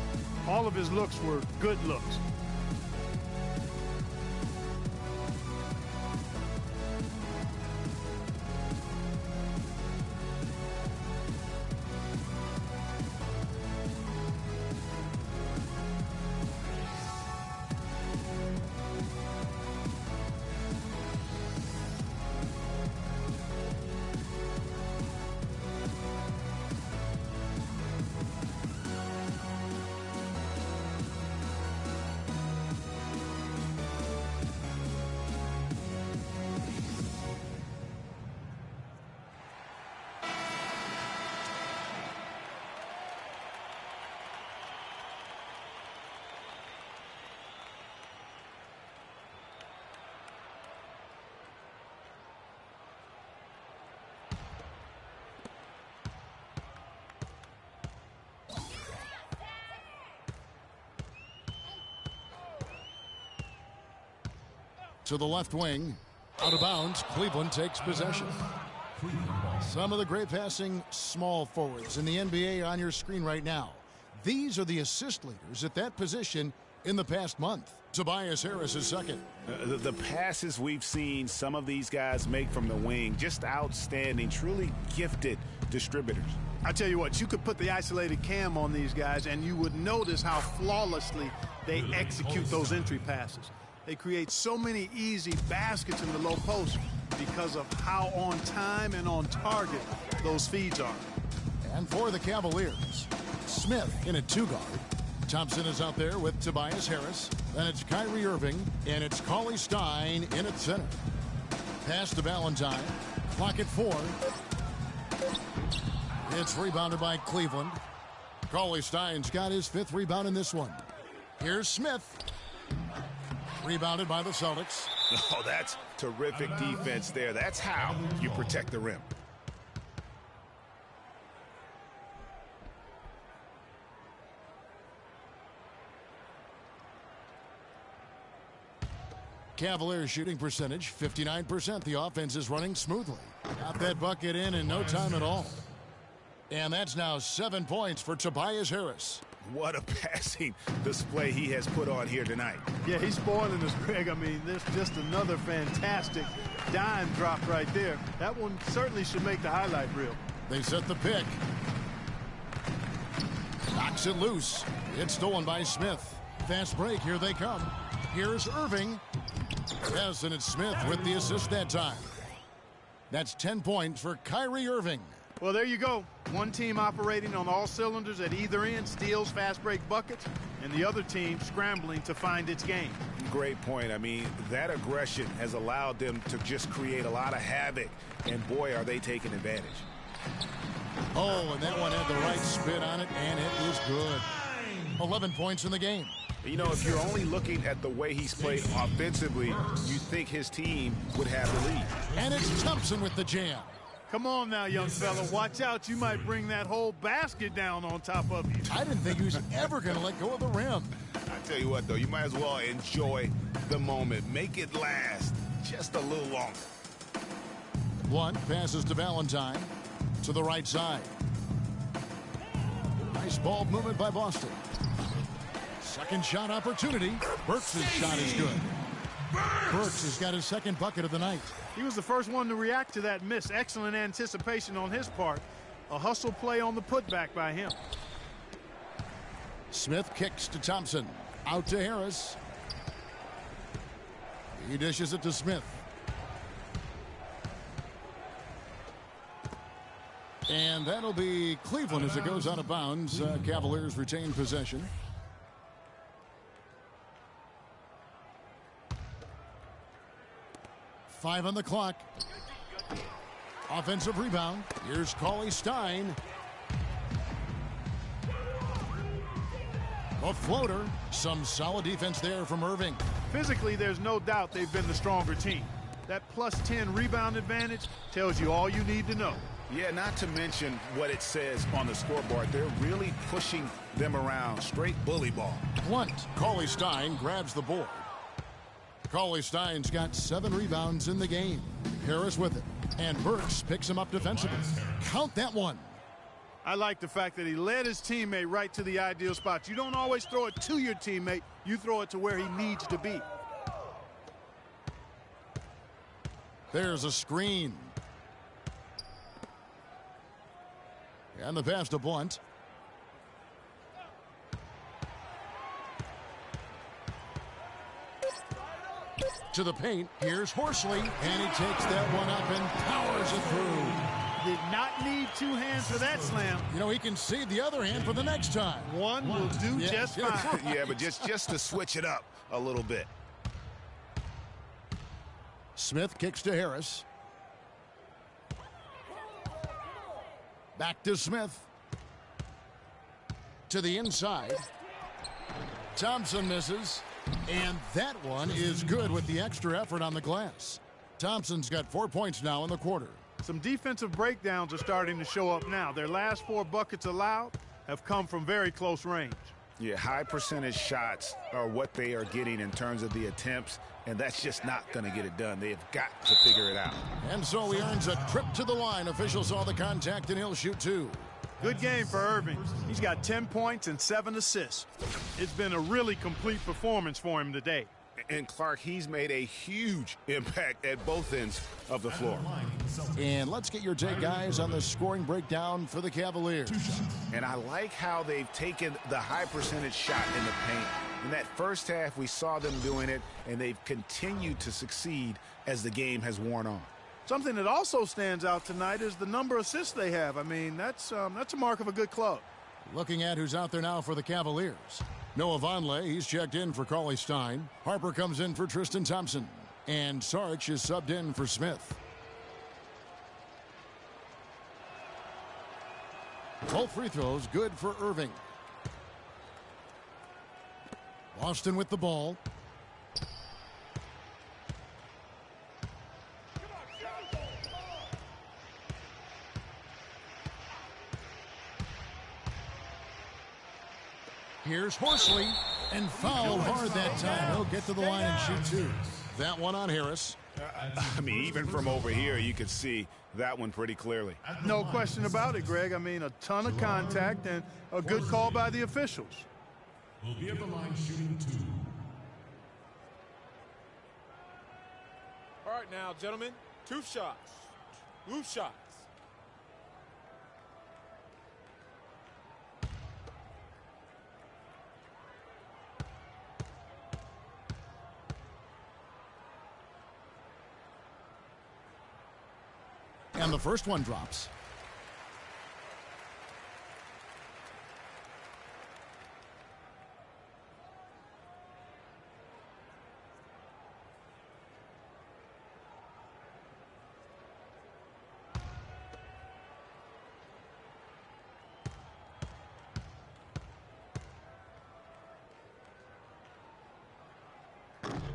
All of his looks were good looks. To the left wing, out of bounds, Cleveland takes possession. Some of the great passing small forwards in the NBA on your screen right now. These are the assist leaders at that position in the past month. Tobias Harris is second. The passes we've seen some of these guys make from the wing, just outstanding, truly gifted distributors. I tell you what, you could put the isolated cam on these guys and you would notice how flawlessly they execute those entry passes. They create so many easy baskets in the low post because of how on time and on target those feeds are. And for the Cavaliers, Smith in a two-guard. Thompson is out there with Tobias Harris. Then it's Kyrie Irving, and it's Cauley Stein in at center. Pass to Valentine. Clock at 4. It's rebounded by Cleveland. Cauley Stein's got his 5th rebound in this one. Here's Smith. Rebounded by the Celtics. Oh, that's terrific defense there. That's how you protect the rim. Cavaliers shooting percentage, 59%. The offense is running smoothly. Got that bucket in no time at all. And that's now 7 points for Tobias Harris. What a passing display he has put on here tonight. Yeah, he's spoiling us, Greg. I mean, there's just another fantastic dime drop right there. That one certainly should make the highlight reel. They set the pick. Knocks it loose. It's stolen by Smith. Fast break. Here they come. Here's Irving. Yes, and it's Smith with the assist that time. That's 10 points for Kyrie Irving. Well, there you go. One team operating on all cylinders at either end, steals, fast break buckets, and the other team scrambling to find its game. Great point. I mean, that aggression has allowed them to just create a lot of havoc, and boy, are they taking advantage. Oh, and that one had the right spin on it, and it was good. 11 points in the game. You know, if you're only looking at the way he's played offensively, you think his team would have the lead. And it's Thompson with the jam. Come on now, young fella. Watch out. You might bring that whole basket down on top of you. I didn't think he was ever going to let go of the rim. I tell you what, though, you might as well enjoy the moment. Make it last just a little longer. Blunt passes to Valentine to the right side. Nice ball movement by Boston. Second shot opportunity. Burks' shot is good. Burks has got his second bucket of the night. He was the first one to react to that miss. Excellent anticipation on his part. A hustle play on the putback by him. Smith kicks to Thompson. Out to Harris. He dishes it to Smith. And that'll be Cleveland as it goes out of bounds. Cavaliers retain possession. Five on the clock. Offensive rebound. Here's Cauley Stein. A floater. Some solid defense there from Irving. Physically, there's no doubt they've been the stronger team. That plus 10 rebound advantage tells you all you need to know. Yeah, not to mention what it says on the scoreboard. They're really pushing them around. Straight bully ball. Blunt. Cauley Stein grabs the board. Cauley Stein's got 7 rebounds in the game. Harris with it. And Burks picks him up defensively. Count that one. I like the fact that he led his teammate right to the ideal spot. You don't always throw it to your teammate. You throw it to where he needs to be. There's a screen. And the pass to Blunt. To the paint. Here's Horsley. And he takes that one up and powers it through. Did not need 2 hands for that slam. You know, he can save the other hand for the next time. One will do just fine. Yeah, but just to switch it up a little bit. Smith kicks to Harris. Back to Smith. To the inside. Thompson misses. And that one is good with the extra effort on the glass. Thompson's got 4 points now in the quarter. Some defensive breakdowns are starting to show up now. Their last 4 buckets allowed have come from very close range. Yeah, high percentage shots are what they are getting in terms of the attempts, and that's just not going to get it done. They have got to figure it out. And so he earns a trip to the line. Officials saw the contact, and he'll shoot 2. Good game for Irving. He's got 10 points and 7 assists. It's been a really complete performance for him today. And Clark, he's made a huge impact at both ends of the floor. And let's get your take, guys, on the scoring breakdown for the Cavaliers. And I like how they've taken the high percentage shot in the paint. In that first half, we saw them doing it, and they've continued to succeed as the game has worn on. Something that also stands out tonight is the number of assists they have. I mean, that's a mark of a good club. Looking at who's out there now for the Cavaliers. Noah Vonleh, he's checked in for Cauley Stein. Harper comes in for Tristan Thompson. And Sarch is subbed in for Smith. Both free throws good for Irving. Boston with the ball. Here's Horsley, and fouled hard that time. He'll get to the line and shoot 2. That one on Harris. I mean, even from over here, you could see that one pretty clearly. No question about it, Greg. I mean, a ton of contact and a good call by the officials. Will be at the line shooting 2. All right, now, gentlemen, 2 shots. 2 shots. And the first one drops.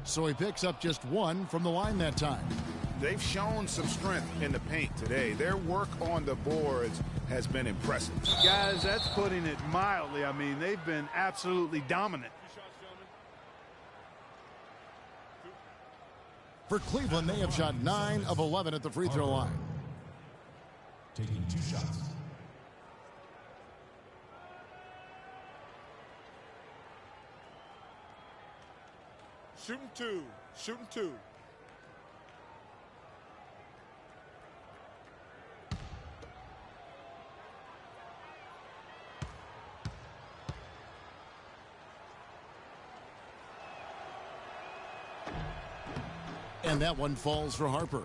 So he picks up just 1 from the line that time. They've shown some strength in the paint today. Their work on the boards has been impressive. Guys, that's putting it mildly. I mean, they've been absolutely dominant. For Cleveland, they have shot 9 of 11 at the free throw line. Taking 2 shots. Shooting two. Shooting two. And that one falls for Harper.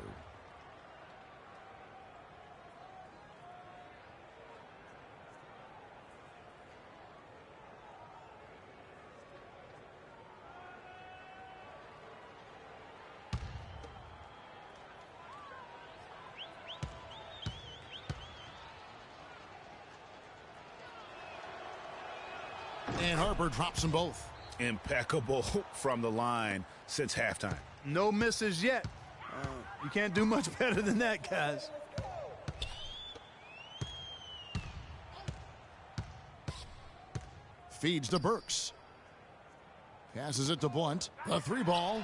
And Harper drops them both. Impeccable from the line since halftime. No misses yet. You can't do much better than that, guys. Feeds to Burks. Passes it to Blunt. The three ball.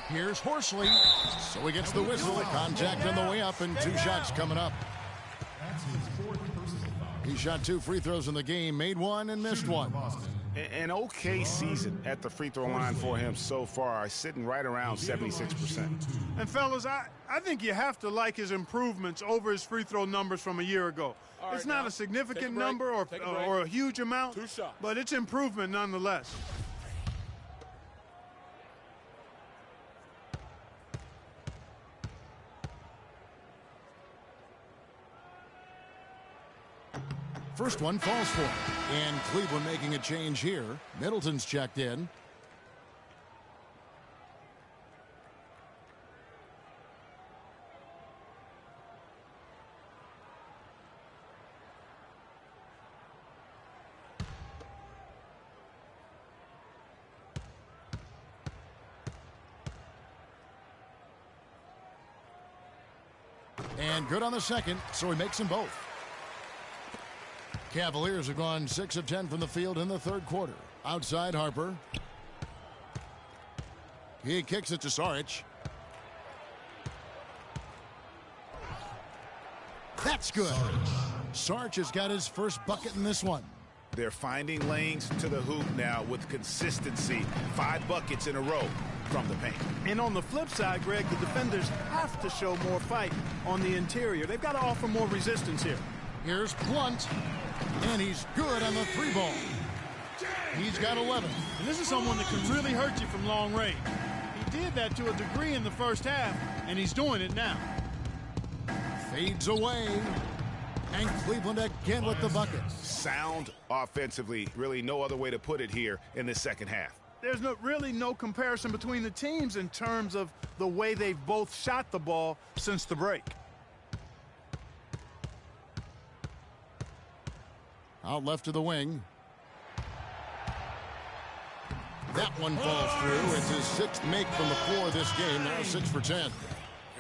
Here's Horsley. So he gets the whistle. Contact on the way up and 2 shots coming up. He shot 2 free throws in the game, made 1 and missed 1. An okay season at the free throw line for him so far, sitting right around 76%. And fellas, I think you have to like his improvements over his free throw numbers from a year ago. All It's right, not now, a significant take a break, number or a huge amount, 2 shots. but it's improvement nonetheless. First one falls for him. And Cleveland making a change here. Middleton's checked in. And good on the second, so he makes them both. Cavaliers have gone 6 of 10 from the field in the third quarter. Outside Harper. He kicks it to Saric. That's good. Saric has got his first bucket in this one. They're finding lanes to the hoop now with consistency. 5 buckets in a row from the paint. And on the flip side, Greg, the defenders have to show more fight on the interior. They've got to offer more resistance here. Here's Blunt. And he's good on the 3 ball. He's got 11. And this is someone that can really hurt you from long range. He did that to a degree in the first half, and he's doing it now. Fades away. And Cleveland again with the bucket. Sound offensively. Really no other way to put it here in the second half. There's really no comparison between the teams in terms of the way they've both shot the ball since the break. Out left to the wing. That one falls through. It's his 6th make from the floor this game. Now 6 for 10.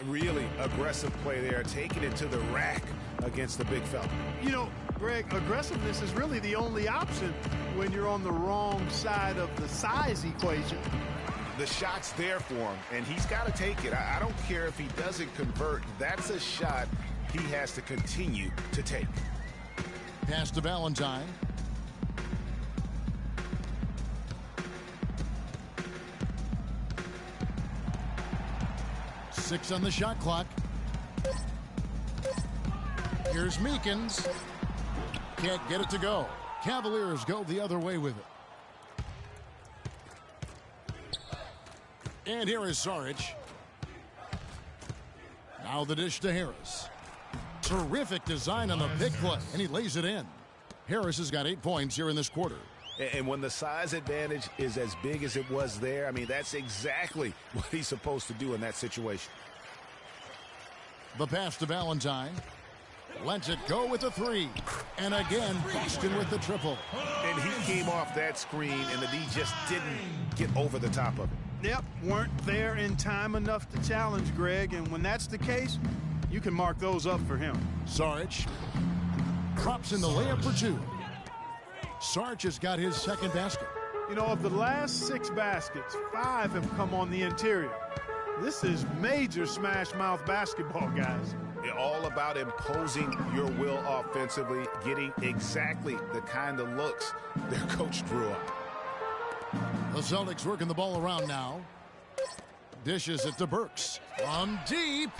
Really aggressive play there, taking it to the rack against the big fella. You know, Greg, aggressiveness is really the only option when you're on the wrong side of the size equation. The shot's there for him, and he's got to take it. I don't care if he doesn't convert. That's a shot he has to continue to take. Pass to Valentine. Six on the shot clock. Here's Meekins. Can't get it to go. Cavaliers go the other way with it. And here is Saric. Now the dish to Harris. Terrific design on the big play, and he lays it in. Harris has got 8 points here in this quarter. And when the size advantage is as big as it was there, I mean, that's exactly what he's supposed to do in that situation. The pass to Valentine. Lets it go with the 3. And again, Boston with the triple. And he came off that screen, and the D just didn't get over the top of it. Yep, weren't there in time enough to challenge Greg, and when that's the case, you can mark those up for him. Saric drops in the layup for 2. Saric has got his 2nd basket. You know, of the last 6 baskets, 5 have come on the interior. This is major smash mouth basketball, guys. All about imposing your will offensively, getting exactly the kind of looks their coach drew up. The Celtics working the ball around now. Dishes it to Burks. From deep.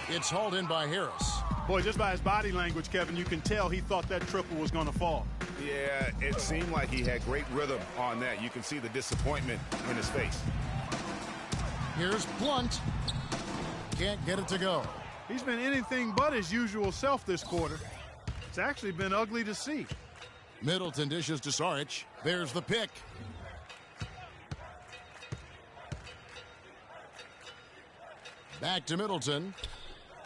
It's hauled in by Harris. Boy, just by his body language, Kevin, you can tell he thought that triple was going to fall. Yeah, it seemed like he had great rhythm on that. You can see the disappointment in his face. Here's Blunt. Can't get it to go. He's been anything but his usual self this quarter. It's actually been ugly to see. Middleton dishes to Saric. There's the pick. Back to Middleton.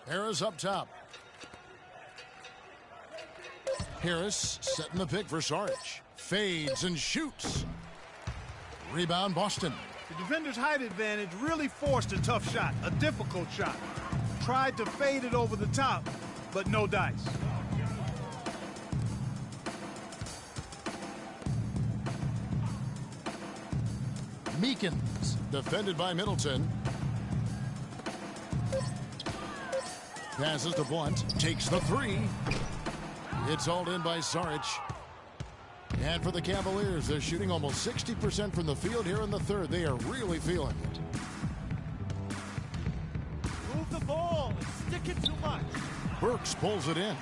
Harris up top. Harris setting the pick for Saric. Fades and shoots. Rebound Boston. The defender's height advantage really forced a tough shot, a difficult shot. Tried to fade it over the top, but no dice. Meekins, defended by Middleton. Passes to Blunt, takes the three. It's hauled in by Saric. And for the Cavaliers, they're shooting almost 60% from the field here in the third. They are really feeling it. Move the ball and stick it too much. Burks pulls it in.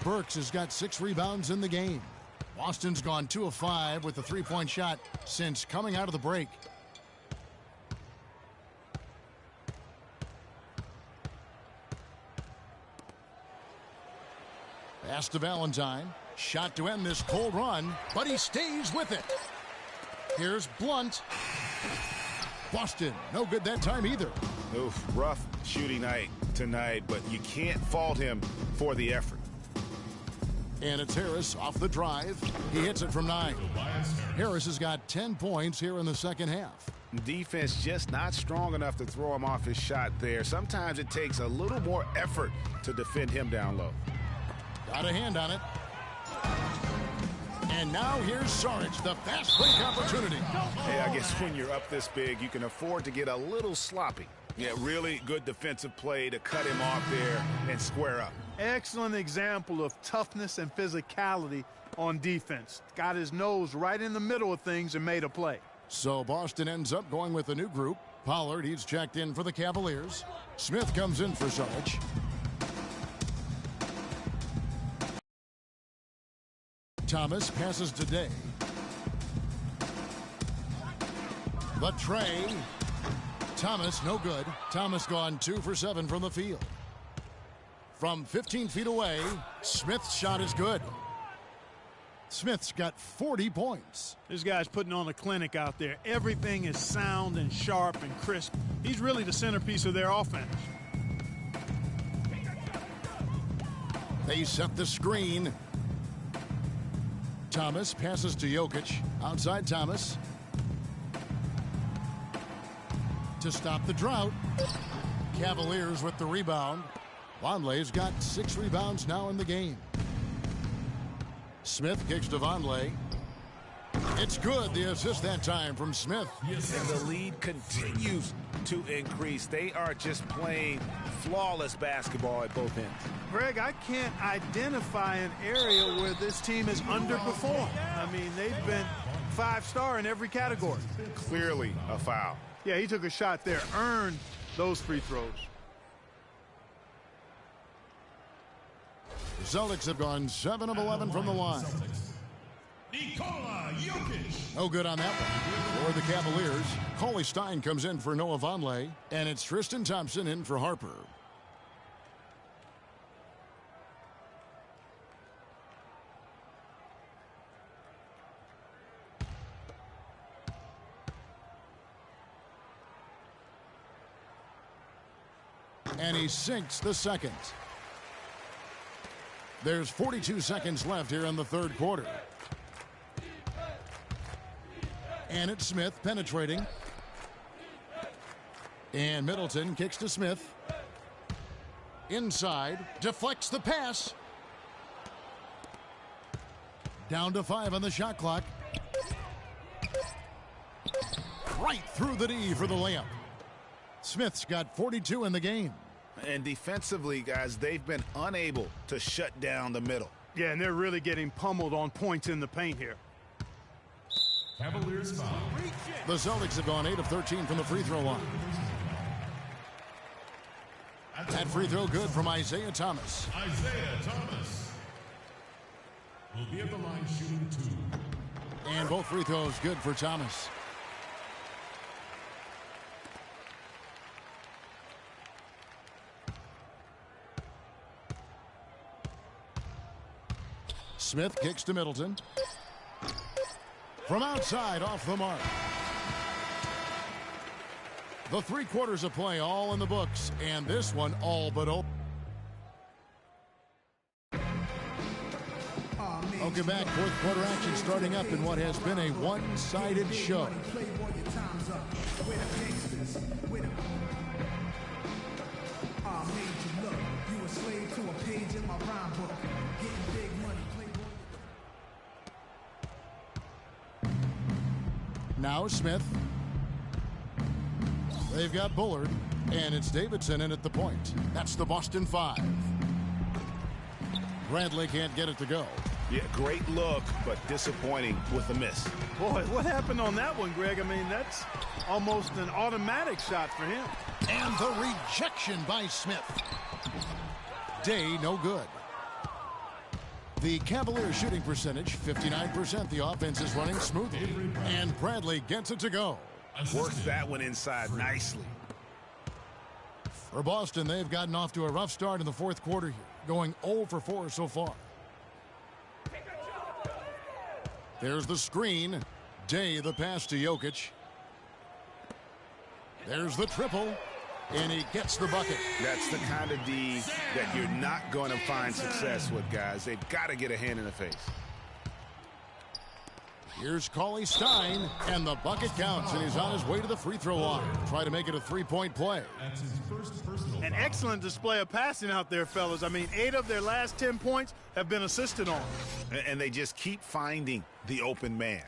Burks has got 6 rebounds in the game. Boston's gone 2 of 5 with the three-point shot since coming out of the break. Pass to Valentine. Shot to end this cold run, but he stays with it. Here's Blunt. Boston, no good that time either. Oof, rough shooting night tonight, but you can't fault him for the effort. And it's Harris off the drive. He hits it from 9. Harris has got 10 points here in the second half. Defense just not strong enough to throw him off his shot there. Sometimes it takes a little more effort to defend him down low. Got a hand on it. And now here's Saric, the fast break opportunity. Hey, I guess when you're up this big, you can afford to get a little sloppy. Yeah, really good defensive play to cut him off there and square up. Excellent example of toughness and physicality on defense. Got his nose right in the middle of things and made a play. So Boston ends up going with a new group. Pollard, he's checked in for the Cavaliers. Smith comes in for Saric. Thomas passes to Day. The tray. Thomas, no good. Thomas gone 2 for 7 from the field. From 15 feet away, Smith's shot is good. Smith's got 40 points. This guy's putting on a clinic out there. Everything is sound and sharp and crisp. He's really the centerpiece of their offense. They set the screen. Thomas passes to Jokic. Outside Thomas. To stop the drought. Cavaliers with the rebound. Vonleh's got 6 rebounds now in the game. Smith kicks to Vonleh. It's good. The assist that time from Smith. And the lead continues to increase. They are just playing flawless basketball at both ends. Greg, I can't identify an area where this team has underperformed. I mean, they've been 5-star in every category. Clearly a foul. Yeah, he took a shot there, earned those free throws. The Celtics have gone 7 of 11 from the line. Nikola Jokic. No good on that one. For the Cavaliers, Cauley Stein comes in for Noah Vonleh, and it's Tristan Thompson in for Harper. And he sinks the second. There's 42 seconds left here in the third quarter. And it's Smith penetrating. And Middleton kicks to Smith. Inside, deflects the pass. Down to 5 on the shot clock. Right through the D for the layup. Smith's got 42 in the game. And defensively, guys, they've been unable to shut down the middle. Yeah, and they're really getting pummeled on points in the paint here. Cavaliers foul. The Celtics have gone 8 of 13 from the free throw line. That free throw good from Isaiah Thomas. Isaiah Thomas will be at the line shooting 2. And both free throws good for Thomas. Smith kicks to Middleton. From outside, off the mark. The 3 quarters of play all in the books, and this one all but over. Welcome back. 4th quarter action starting up in what has been a one-sided show. Now Smith. They've got Bullard, and it's Davidson in at the point. That's the Boston 5. Bradley can't get it to go. Yeah, great look, but disappointing with the miss. Boy, what happened on that one, Greg? I mean, that's almost an automatic shot for him. And the rejection by Smith. Day, no good. The Cavaliers shooting percentage, 59%. The offense is running smoothly. And Bradley gets it to go. Works that one inside nicely. For Boston, they've gotten off to a rough start in the 4th quarter here, going 0 for 4 so far. There's the screen. Day, the pass to Jokic. There's the triple. And he gets the bucket. That's the kind of D that you're not going to find success with, guys. They've got to get a hand in the face. Here's Cauley Stein, and the bucket counts, and he's on his way to the free throw line. Try to make it a 3-point play. That's his first personal An foul. excellent display of passing out there, fellas. I mean, 8 of their last 10 points have been assisted on. And they just keep finding the open man.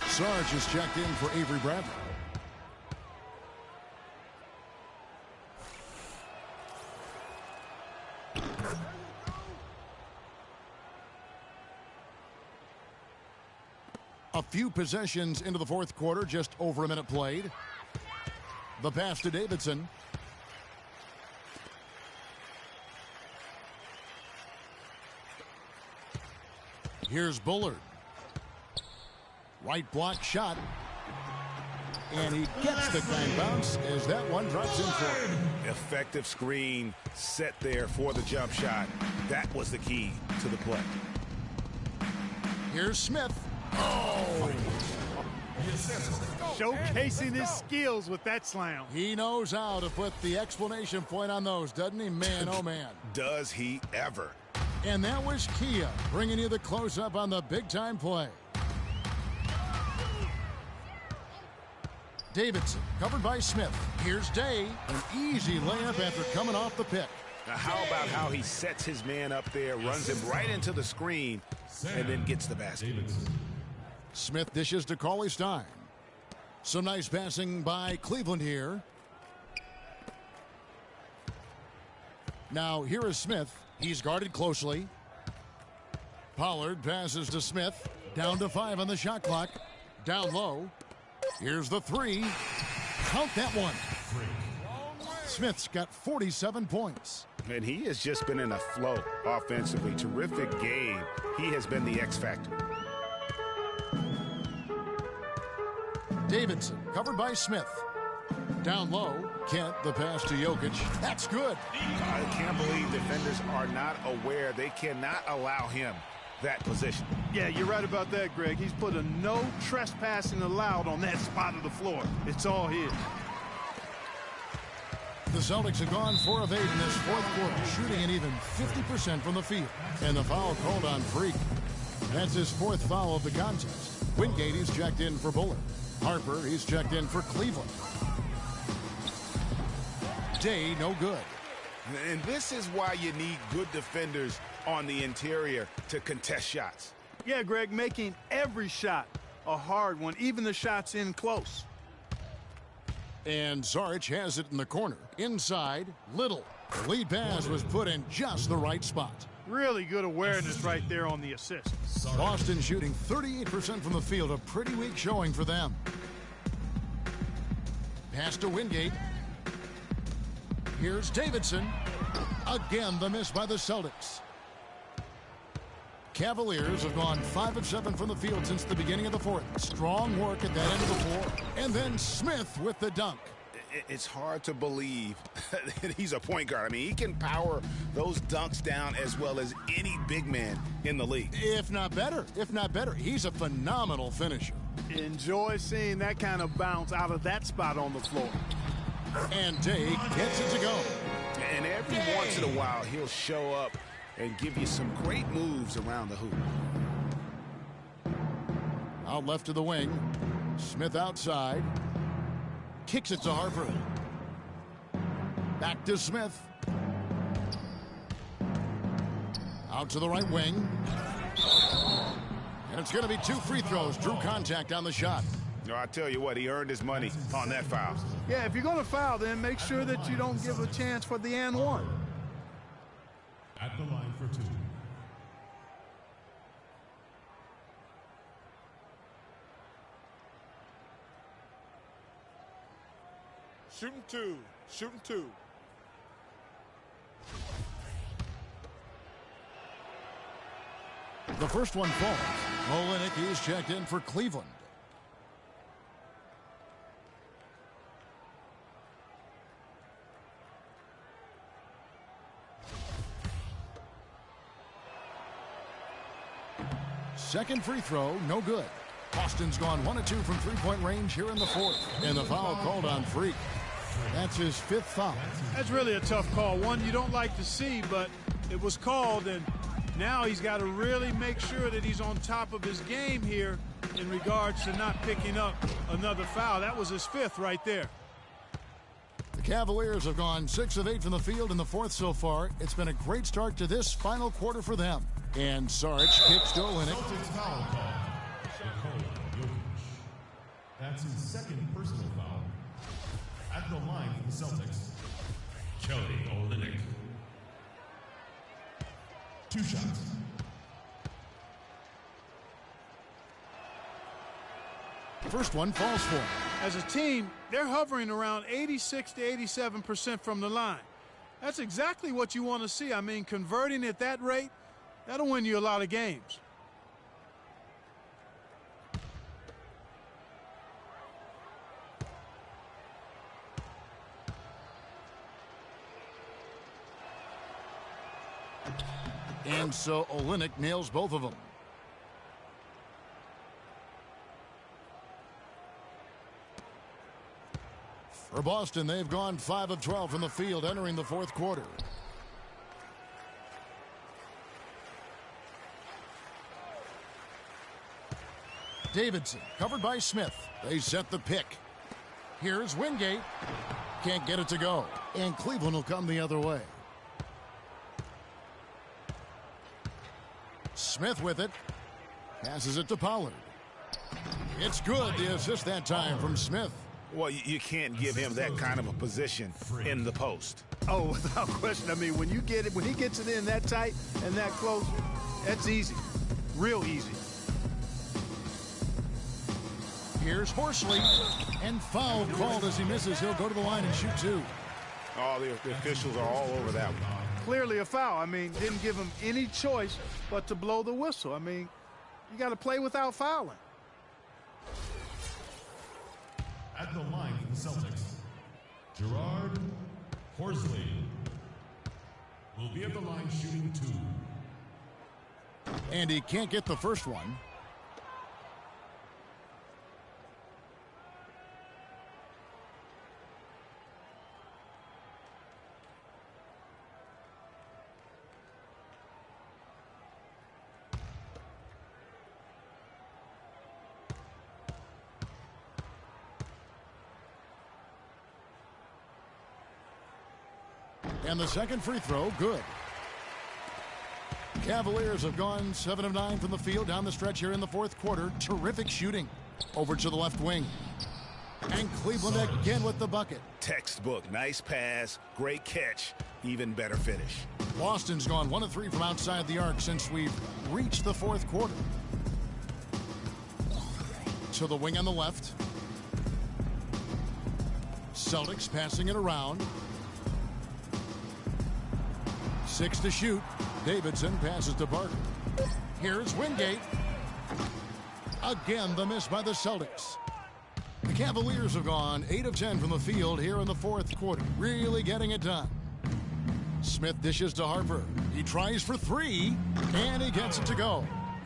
Sarge is checked in for Avery Bradley. A few possessions into the 4th quarter, just over a minute played. The pass to Davidson. Here's Bullard. Right block shot. And he gets the kind bounce as that one drops in for him. Effective screen set there for the jump shot. That was the key to the play. Here's Smith. Oh! Showcasing his skills with that slam. He knows how to put the exclamation point on those, doesn't he? Man, oh man. Does he ever? And that was Kia bringing you the close-up on the big-time play. Davidson covered by Smith. Here's Day. An easy layup after coming off the pick. Now how about how he sets his man up there, runs him right into the screen, and then gets the basket. Smith dishes to Cauley Stein. Some nice passing by Cleveland here. Now here is Smith. He's guarded closely. Pollard passes to Smith. Down to 5 on the shot clock. Down low. Here's the 3. Count that one. Smith's got 47 points. And he has just been in a flow offensively. Terrific game. He has been the X factor. Davidson covered by Smith. Down low, Kent, the pass to Jokic. That's good. I can't believe defenders are not aware. They cannot allow him that position. Yeah, you're right about that, Greg. He's put a no trespassing allowed on that spot of the floor. It's all his. The Celtics have gone 4 of 8 in this 4th quarter, shooting an even 50% from the field. And the foul called on Freak. That's his 4th foul of the contest. Wingate, he's checked in for Bullard. Harper, he's checked in for Cleveland. Day, no good. And this is why you need good defenders on the interior to contest shots. Yeah, Greg, making every shot a hard one, even the shots in close. And Sarge has it in the corner. Inside, Little. The lead pass was put in just the right spot. Really good awareness right there on the assist. Boston shooting 38% from the field, a pretty weak showing for them. Pass to Wingate. Here's Davidson. Again, the miss by the Celtics. Cavaliers have gone 5 of 7 from the field since the beginning of the fourth. Strong work at that end of the floor. And then Smith with the dunk. It's hard to believe that he's a point guard. I mean, he can power those dunks down as well as any big man in the league. If not better. He's a phenomenal finisher. Enjoy seeing that kind of bounce out of that spot on the floor. And Day gets it to go. And every once in a while, he'll show up and give you some great moves around the hoop. Out left to the wing. Smith outside. Kicks it to Harper. Back to Smith. Out to the right wing. And it's going to be 2 free throws. Drew contact on the shot. No, I tell you what, he earned his money on that foul. Yeah, if you're going to foul, then make sure that you don't give a chance for the and one. At the line for 2. Shooting 2. Shooting 2. The first one falls. Olynyk is checked in for Cleveland. Second free throw, no good. Boston's gone 1 of 2 from three-point range here in the fourth. And the foul called on Freak. That's his 5th foul. That's really a tough call. One you don't like to see, but it was called, and now he's got to really make sure that he's on top of his game here in regards to not picking up another foul. That was his 5th right there. The Cavaliers have gone 6 of 8 from the field in the fourth so far. It's been a great start to this final quarter for them. And Sarge kicks to Olynyk. Celtics foul call. That's his 2nd personal foul. At the line for the Celtics, Kelly Olynyk. 2 shots. First one falls for him. As a team, they're hovering around 86 to 87% from the line. That's exactly what you want to see. I mean, converting at that rate, that'll win you a lot of games. And so Olynyk nails both of them. For Boston, they've gone 5 of 12 from the field entering the fourth quarter. Davidson covered by Smith. They set the pick. Here's Wingate. Can't get it to go. And Cleveland will come the other way. Smith with it. Passes it to Pollard. It's good. The assist that time from Smith. Well, you can't give him that kind of a position in the post. Oh, without question. I mean, when he gets it in that tight and that close, that's easy. Real easy. Here's Horsley. And foul called as he misses. He'll go to the line and shoot 2. Oh, the officials are all over that one. Clearly a foul. I mean, didn't give him any choice but to blow the whistle. I mean, you got to play without fouling. At the line for the Celtics, Gerard Horsley will be at the line shooting 2. And he can't get the first one. And the second free throw, good. Cavaliers have gone 7 of 9 from the field down the stretch here in the fourth quarter. Terrific shooting. Over to the left wing. And Cleveland again with the bucket. Textbook. Nice pass. Great catch. Even better finish. Boston's gone 1 of 3 from outside the arc since we've reached the fourth quarter. To the wing on the left. Celtics passing it around. 6 to shoot. Davidson passes to Parker. Here's Wingate. Again, the miss by the Celtics. The Cavaliers have gone 8 of 10 from the field here in the fourth quarter. Really getting it done. Smith dishes to Harper. He tries for 3, and he gets it to go.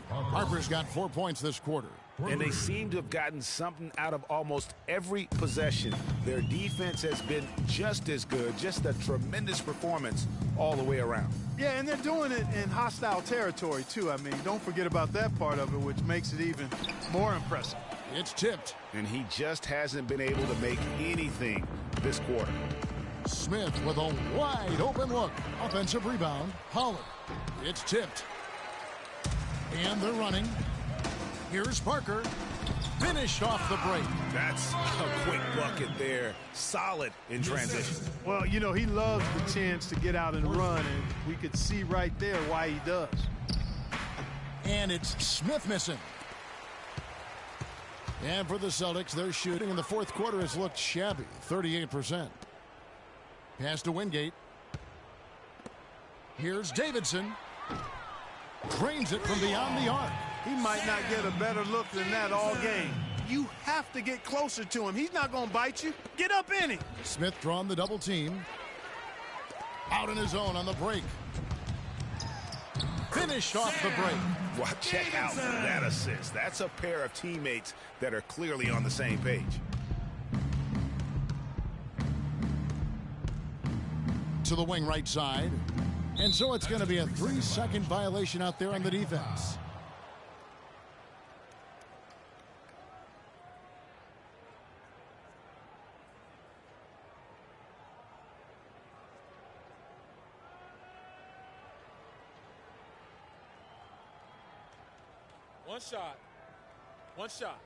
Harper's got 4 points this quarter. And they seem to have gotten something out of almost every possession. Their defense has been just as good, just a tremendous performance all the way around. Yeah, and they're doing it in hostile territory, too. I mean, don't forget about that part of it, which makes it even more impressive. It's tipped. And he just hasn't been able to make anything this quarter. Smith with a wide open look. Offensive rebound. Pollard. It's tipped. And they're running. Here's Parker. Finished off the break. That's a quick bucket there. Solid in transition. Well, you know, he loves the chance to get out and run, and we could see right there why he does. And it's Smith missing. And for the Celtics, their shooting in the fourth quarter has looked shabby, 38%. Pass to Wingate. Here's Davidson. Drains it from beyond the arc. He might not get a better look than that all game. You have to get closer to him. He's not going to bite you. Get up in it. Smith drawn the double team. Out in his own on the break. Finished off the break. Well, check out that assist. That's a pair of teammates that are clearly on the same page. To the wing right side. And so it's going to be a 3-second violation out there on the defense. One shot. One shot.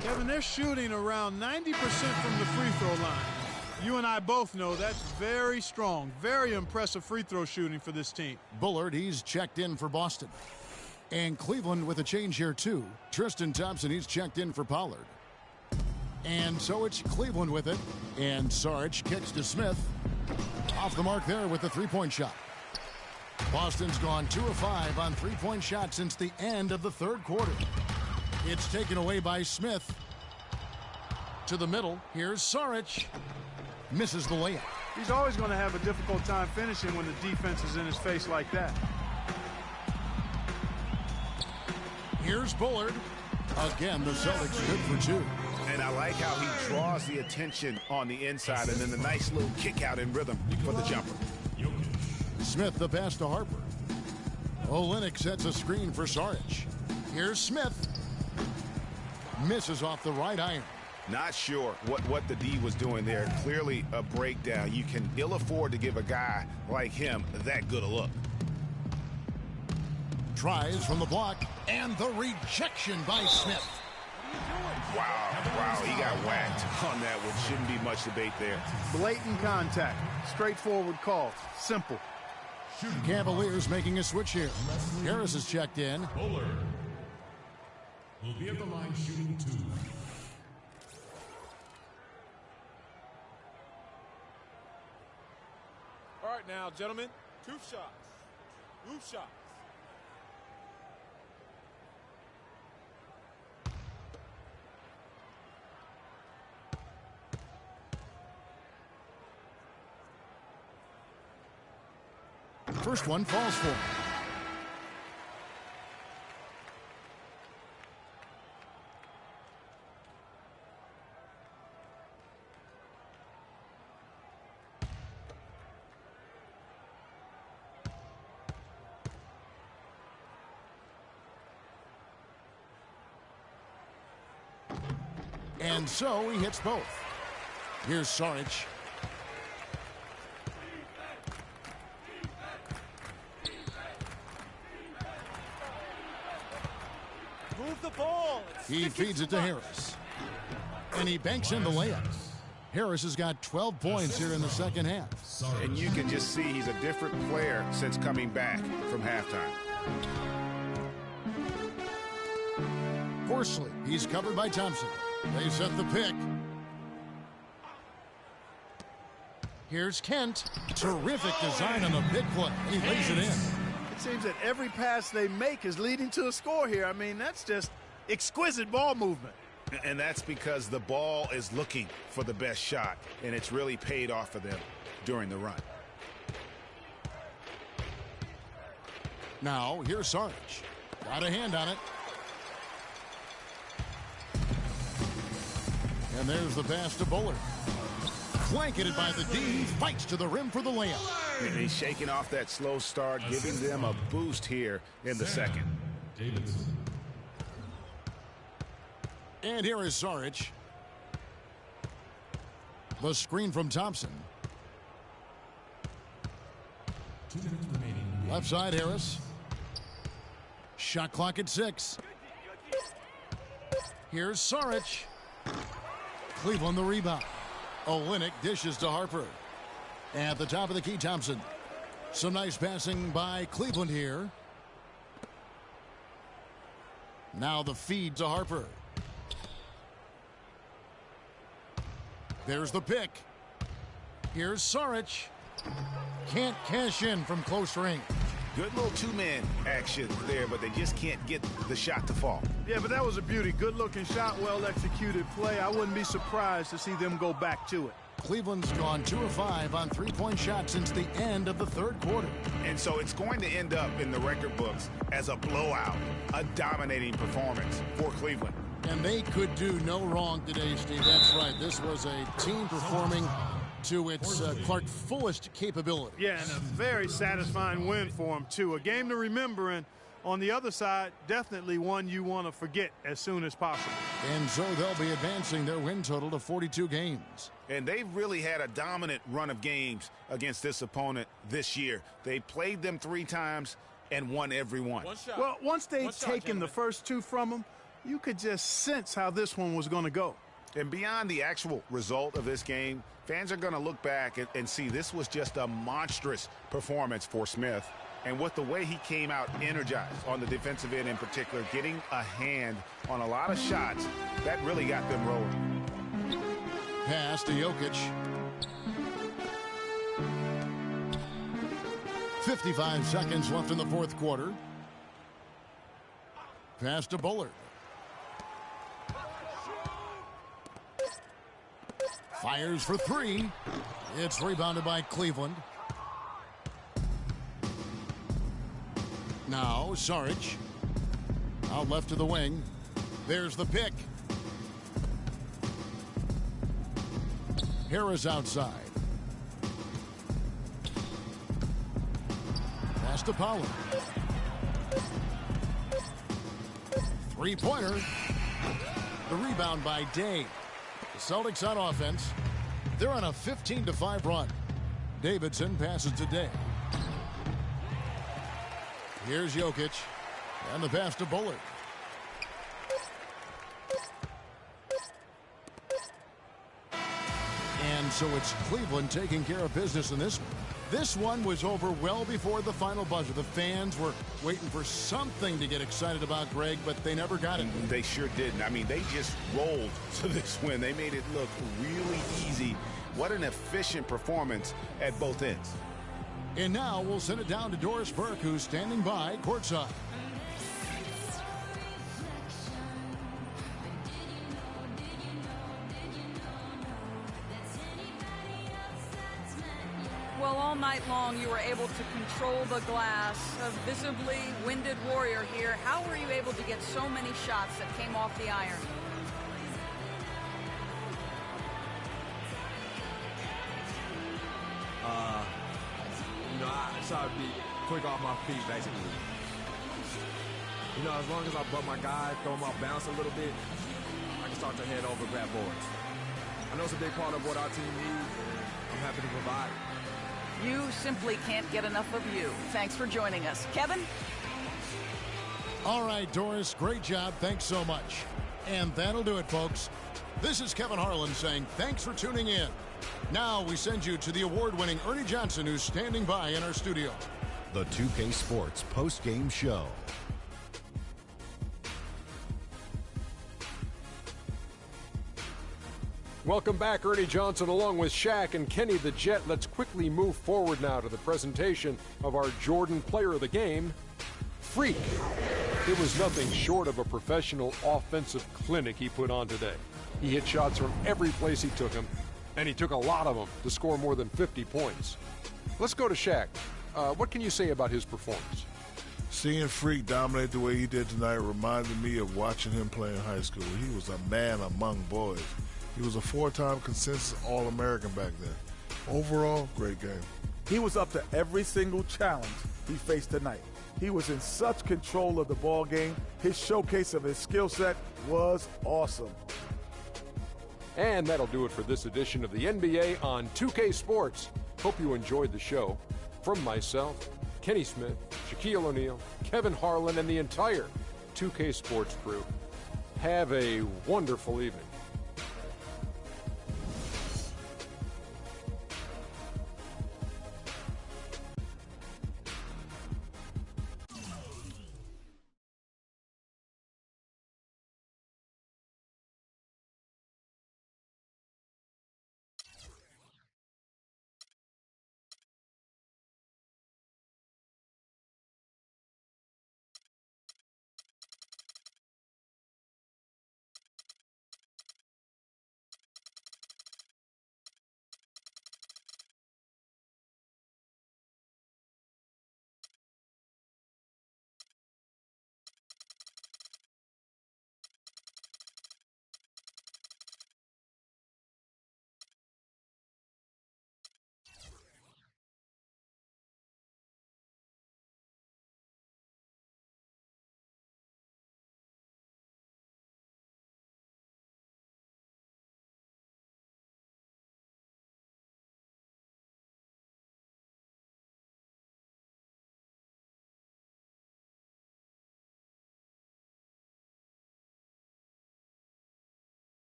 Kevin, they're shooting around 90% from the free throw line. You and I both know that's very strong, very impressive free throw shooting for this team. Bullard, he's checked in for Boston. And Cleveland with a change here, too. Tristan Thompson, he's checked in for Pollard. And so it's Cleveland with it. And Sarge kicks to Smith. Off the mark there with the three-point shot. Boston's gone 2 of 5 on three-point shots since the end of the third quarter. It's taken away by Smith. To the middle. Here's Sarge. Misses the layup. He's always going to have a difficult time finishing when the defense is in his face like that. Here's Bullard. Again, the Celtics good for 2. And I like how he draws the attention on the inside and then the nice little kick out in rhythm for the jumper. Smith the pass to Harper. Olynyk sets a screen for Sarge. Here's Smith. Misses off the right iron. Not sure what the D was doing there. Clearly a breakdown. You can ill afford to give a guy like him that good a look. Tries from the block, and the rejection by Smith. Wow, he got whacked on that one. Shouldn't be much debate there. Blatant contact. Straightforward call. Simple. Cavaliers making a switch here. Harris is checked in. Bullard will be at the line shooting 2. All right now, gentlemen, 2 shots. 2 shots. First one falls for him. And so he hits both. Here's Sarge. He feeds it to Harris. And he banks in the layup. Harris has got 12 points here in the second half. And you can just see he's a different player since coming back from halftime. Horsley, he's covered by Thompson. They set the pick. Here's Kent. Terrific design on the big play. He lays it in. It seems that every pass they make is leading to a score here. I mean, that's just exquisite ball movement. And that's because the ball is looking for the best shot, and it's really paid off for them during the run. Now, here's Sarge. Got a hand on it. And there's the pass to Bullard. Blanketed by the D, fights to the rim for the layup. And he's shaking off that slow start, giving them a boost here in the second. And here is Saric. The screen from Thompson. Left side, Harris. Shot clock at 6. Here's Saric. Cleveland the rebound. Olynyk dishes to Harper. At the top of the key, Thompson. Some nice passing by Cleveland here. Now the feed to Harper. There's the pick. Here's Saric. Can't cash in from close range. Good little two-man action there, but they just can't get the shot to fall. Yeah, but that was a beauty. Good-looking shot, well-executed play. I wouldn't be surprised to see them go back to it. Cleveland's gone 2 of 5 on three-point shots since the end of the third quarter. And so it's going to end up in the record books as a blowout, a dominating performance for Cleveland. And they could do no wrong today, Steve. That's right. This was a team performing to its Clark fullest capability. Yeah, and a very satisfying win for them, too. A game to remember, and on the other side, definitely one you want to forget as soon as possible. And so they'll be advancing their win total to 42 games. And they've really had a dominant run of games against this opponent this year. They played them 3 times and won every one. Well, once they'd taken the first 2 from them, you could just sense how this one was going to go. And beyond the actual result of this game, fans are going to look back and see this was just a monstrous performance for Smith. And with the way he came out energized on the defensive end in particular, getting a hand on a lot of shots, that really got them rolling. Pass to Jokic. 55 seconds left in the fourth quarter. Pass to Bullard. Fires for 3. It's rebounded by Cleveland. Now Saric. Out left to the wing. There's the pick. Harris outside. Pass to Pollard. Three-pointer. The rebound by Day. The Celtics on offense. They're on a 15-5 run. Davidson passes to Day. Here's Jokic. And the pass to Bullard. And so it's Cleveland taking care of business in this one. This one was over well before the final buzzer. The fans were waiting for something to get excited about, Greg, but they never got it. They sure didn't. I mean, they just rolled to this win. They made it look really easy. What an efficient performance at both ends. And now we'll send it down to Doris Burke, who's standing by courtside. Well, all night long you were able to control the glass. A visibly winded Warrior here. How were you able to get so many shots that came off the iron? I try to be quick off my feet, basically. As long as I butt my guy, throw him off bounce a little bit, I can start to head over, grab boards. I know it's a big part of what our team needs, and I'm happy to provide. You simply can't get enough of you. Thanks for joining us. Kevin? All right, Doris, great job. Thanks so much. And that'll do it, folks. This is Kevin Harlan saying thanks for tuning in. Now we send you to the award-winning Ernie Johnson, who's standing by in our studio. The 2K Sports post-game show. Welcome back, Ernie Johnson, along with Shaq and Kenny the Jet. Let's quickly move forward now to the presentation of our Jordan Player of the Game, Freak. It was nothing short of a professional offensive clinic he put on today. He hit shots from every place he took them, and he took a lot of them to score more than 50 points. Let's go to Shaq. What can you say about his performance? Seeing Freak dominate the way he did tonight reminded me of watching him play in high school. He was a man among boys. He was a 4-time consensus All-American back then. Overall, great game. He was up to every single challenge he faced tonight. He was in such control of the ball game. His showcase of his skill set was awesome. And that'll do it for this edition of the NBA on 2K Sports. Hope you enjoyed the show. From myself, Kenny Smith, Shaquille O'Neal, Kevin Harlan, and the entire 2K Sports crew, have a wonderful evening.